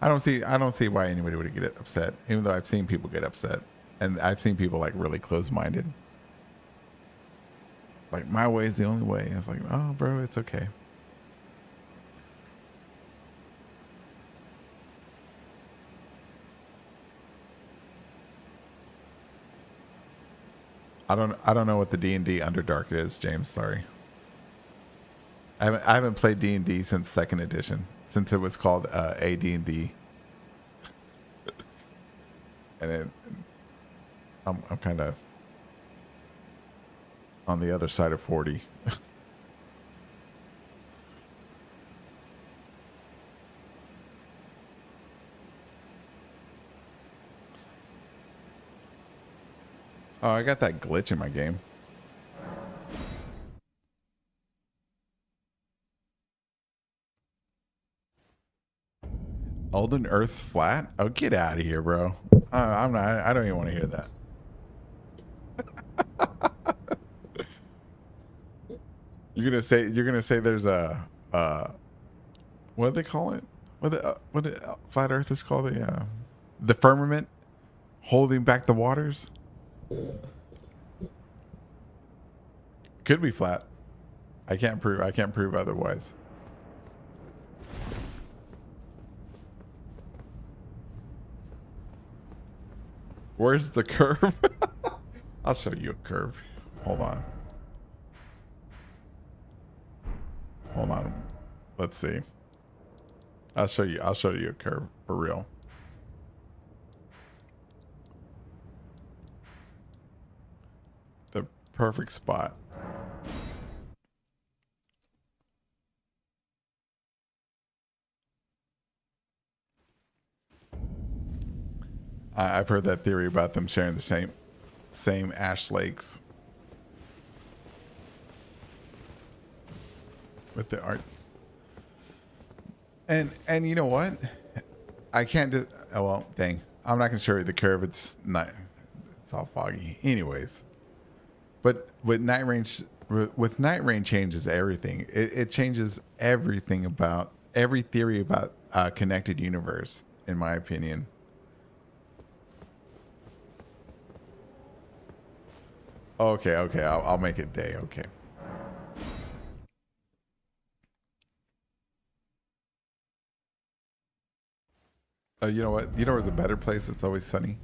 I don't see why anybody would get upset, even though I've seen people get upset, and I've seen people like really close-minded. Like my way is the only way. It's like, oh, bro, it's okay. I don't know what the D&D Underdark is, James. Sorry, I haven't played D&D since second edition, since it was called AD&D, and it, I'm kind of on the other side of 40. Oh, I got that glitch in my game. Elden Earth flat? Oh, get out of here, bro. I'm not. I don't even want to hear that. You're gonna say there's a what do they call it? What the flat Earthers call the firmament holding back the waters? Could be flat. I can't prove. I can't prove otherwise. Where's the curve? I'll show you a curve. Hold on. Hold on. Let's see. I'll show you. I'll show you a curve for real. The perfect spot. I've heard that theory about them sharing the same ash lakes with the art. And you know what? I can't just. Oh well, dang. I'm not gonna show you the curve. It's not. It's all foggy. Anyways, but with night rain changes everything. It changes everything about every theory about connected universe, in my opinion. Okay, okay. I'll make it day. Okay. You know what? You know where's a better place? It's always sunny.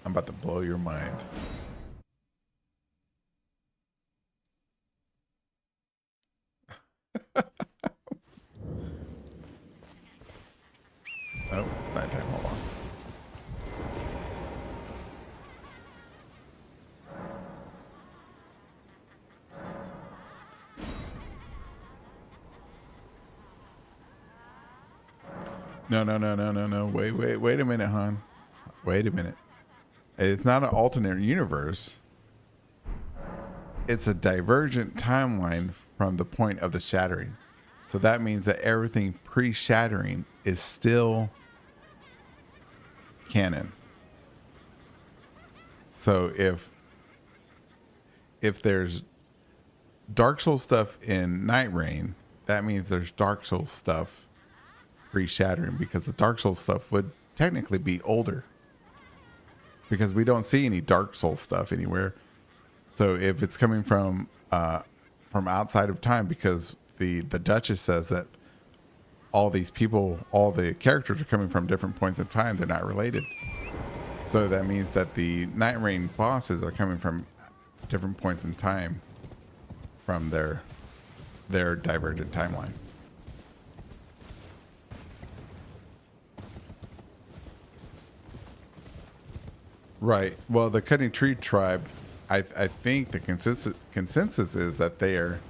I'm about to blow your mind. Oh, it's nighttime. Hold on. No. Wait a minute, hon. Wait a minute. It's not an alternate universe. It's a divergent timeline from the point of the shattering. So that means that everything pre-shattering is still canon. So if there's Dark Souls stuff in Night Rain, that means there's Dark Souls stuff pre-shattering, because the Dark Souls stuff would technically be older, because we don't see any Dark Souls stuff anywhere. So if it's coming from outside of time, because the Duchess says that all these people, all the characters are coming from different points in time, they're not related. So that means that the Night Rain bosses are coming from different points in time from their divergent timeline. Right. Well, the Cutting Tree tribe, I think the consensus is that they are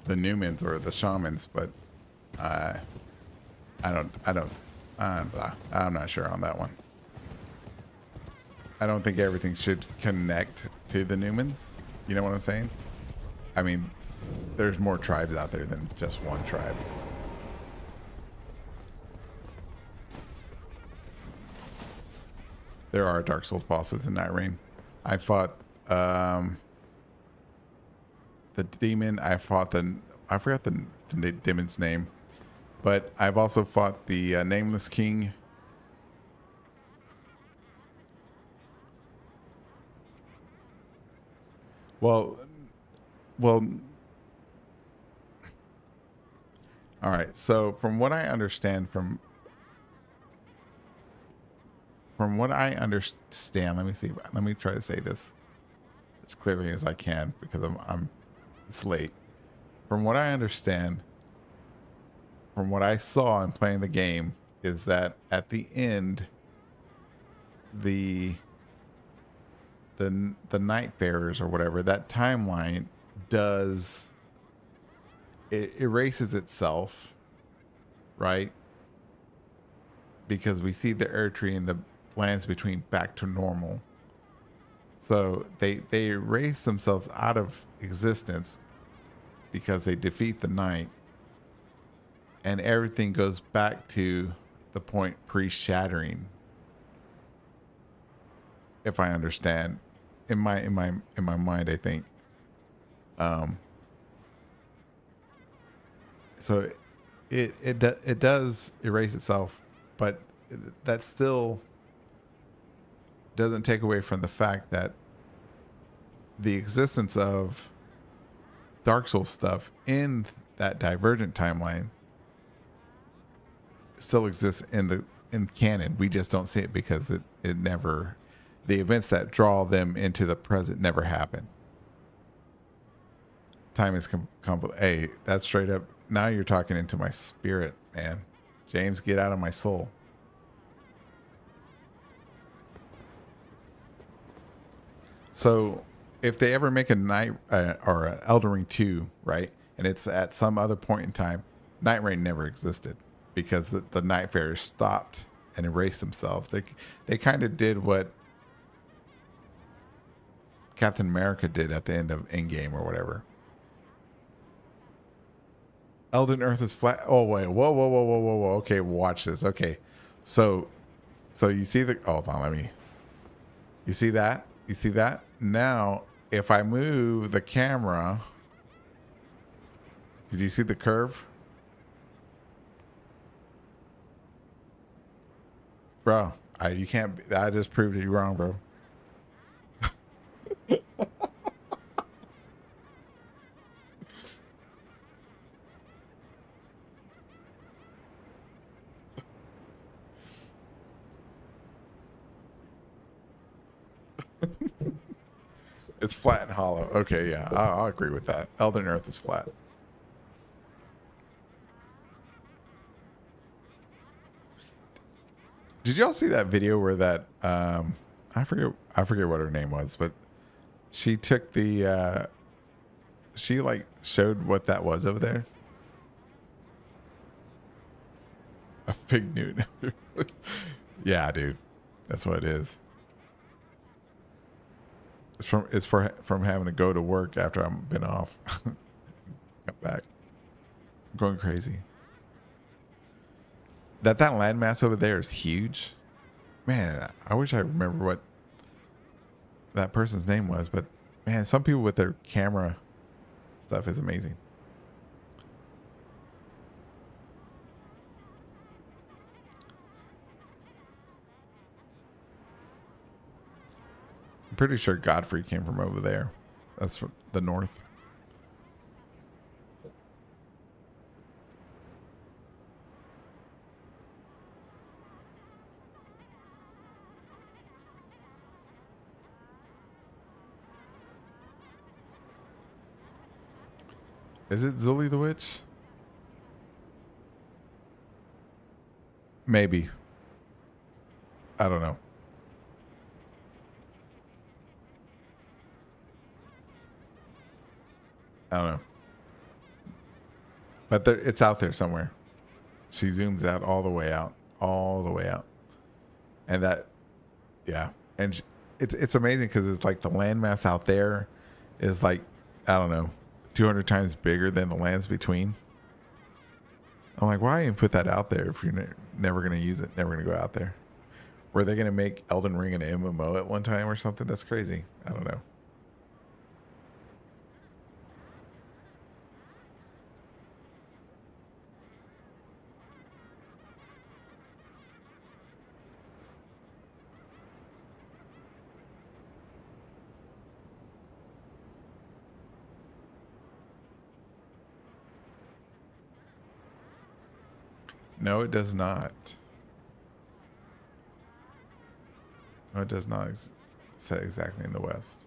the Newmans or the shamans, but I'm not sure on that one. I don't think everything should connect to the Newmans. You know what I'm saying? I mean, there's more tribes out there than just one tribe. There are Dark Souls bosses in Night Rain. I fought the demon. I forgot the demon's name, but I've also fought the nameless king. Well, well. All right. So from what I understand, from what I understand, let me see. Let me try to say this as clearly as I can because it's late. From what I understand, from what I saw in playing the game, is that at the end, the Nightfarers or whatever, that timeline does, it erases itself, right? Because we see the Erdtree and the lands between back to normal. So they erase themselves out of existence because they defeat the Night, and everything goes back to the point pre-shattering. If I understand, in my mind, I think. So it does erase itself, but that still doesn't take away from the fact that the existence of Dark Souls stuff in that Divergent timeline still exists in canon. We just don't see it because it never, the events that draw them into the present never happen. Time is hey, that's straight up. Now you're talking into my spirit, man. James, get out of my soul. So if they ever make a Night or an Elden Ring 2, right, and it's at some other point in time, Night Rain never existed because the Nightfarers stopped and erased themselves. They kind of did what Captain America did at the end of Endgame or whatever. Elden Earth is flat. Oh wait, whoa. Okay, watch this. Okay, so you see the, hold on, let me. You see that? You see that? Now, if I move the camera, did you see the curve? Bro, you can't, I just proved you wrong, bro. It's flat and hollow. Okay, yeah, I'll agree with that. Elden Earth is flat. Did y'all see that video where that I forget what her name was, but she took the she like showed what that was over there? A fig Newt. Yeah, dude. That's what it is. It's from having to go to work after I've been off. Come back. I'm going crazy. That landmass over there is huge. Man, I wish I remember what that person's name was, but man, some people with their camera stuff is amazing. I'm pretty sure Godfrey came from over there. That's from the north. Is it Zully the Witch? Maybe. I don't know. I don't know. But it's out there somewhere. She zooms out all the way out. All the way out. And that, yeah. And it's amazing because it's like the landmass out there is like, I don't know, 200 times bigger than the lands between. I'm like, why even put that out there if you're never going to use it, never going to go out there? Were they going to make Elden Ring an MMO at one time or something? That's crazy. I don't know. No, it does not. No, it does not say exactly in the west.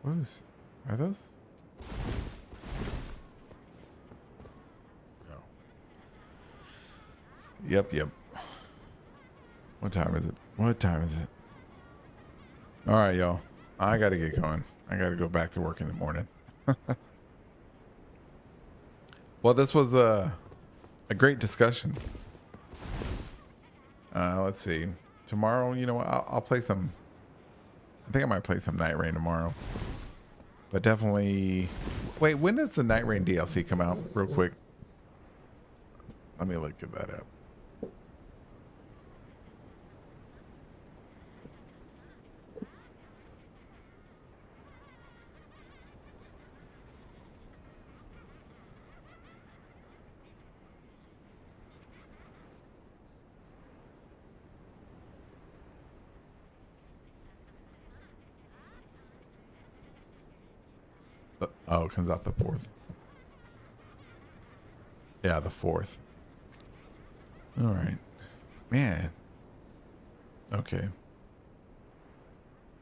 Are those? No. Yep. What time is it? What time is it? All right, y'all. I got to get going. I got to go back to work in the morning. Well, this was a great discussion. Let's see. Tomorrow, you know what? I'll play some. I think I might play some Night Rain tomorrow. But definitely. Wait, when does the Night Rain DLC come out? Real quick. Let me look at that up. Oh, it comes out the 4th. Yeah, the 4th. All right. Man. Okay.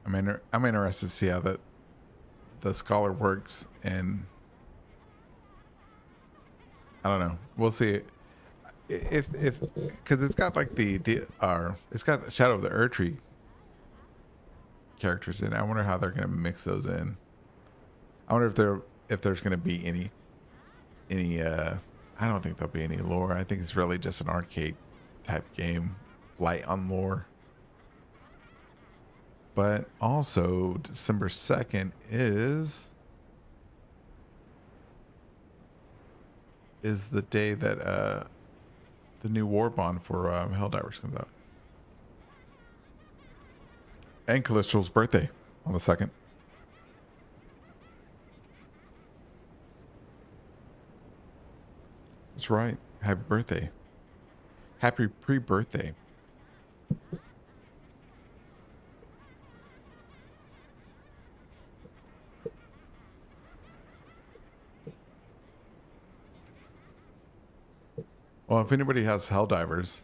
I'm interested to see how the scholar works, and I don't know. We'll see if because it's got like it's got Shadow of the Erdtree characters in it. I wonder how they're gonna mix those in. I wonder if there's gonna be any I don't think there'll be any lore. I think it's really just an arcade type game, light on lore. But also December 2nd is the day that the new war bond for Helldivers comes out. And Callisto's birthday on the 2nd. That's right. Happy birthday. Happy pre-birthday. Well, if anybody has Helldivers,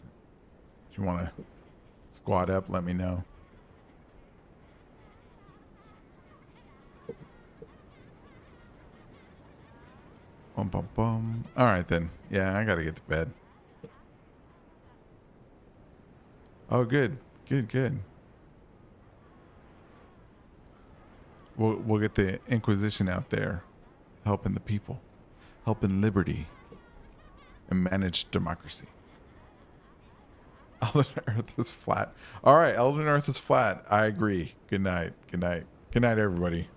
if you want to squad up, let me know. Bum, bum, bum. All right, then. Yeah, I got to get to bed. Oh, good. Good. We'll get the Inquisition out there, helping the people, helping liberty, and manage democracy. Elden Earth is flat. All right, Elden Earth is flat. I agree. Good night. Good night, everybody.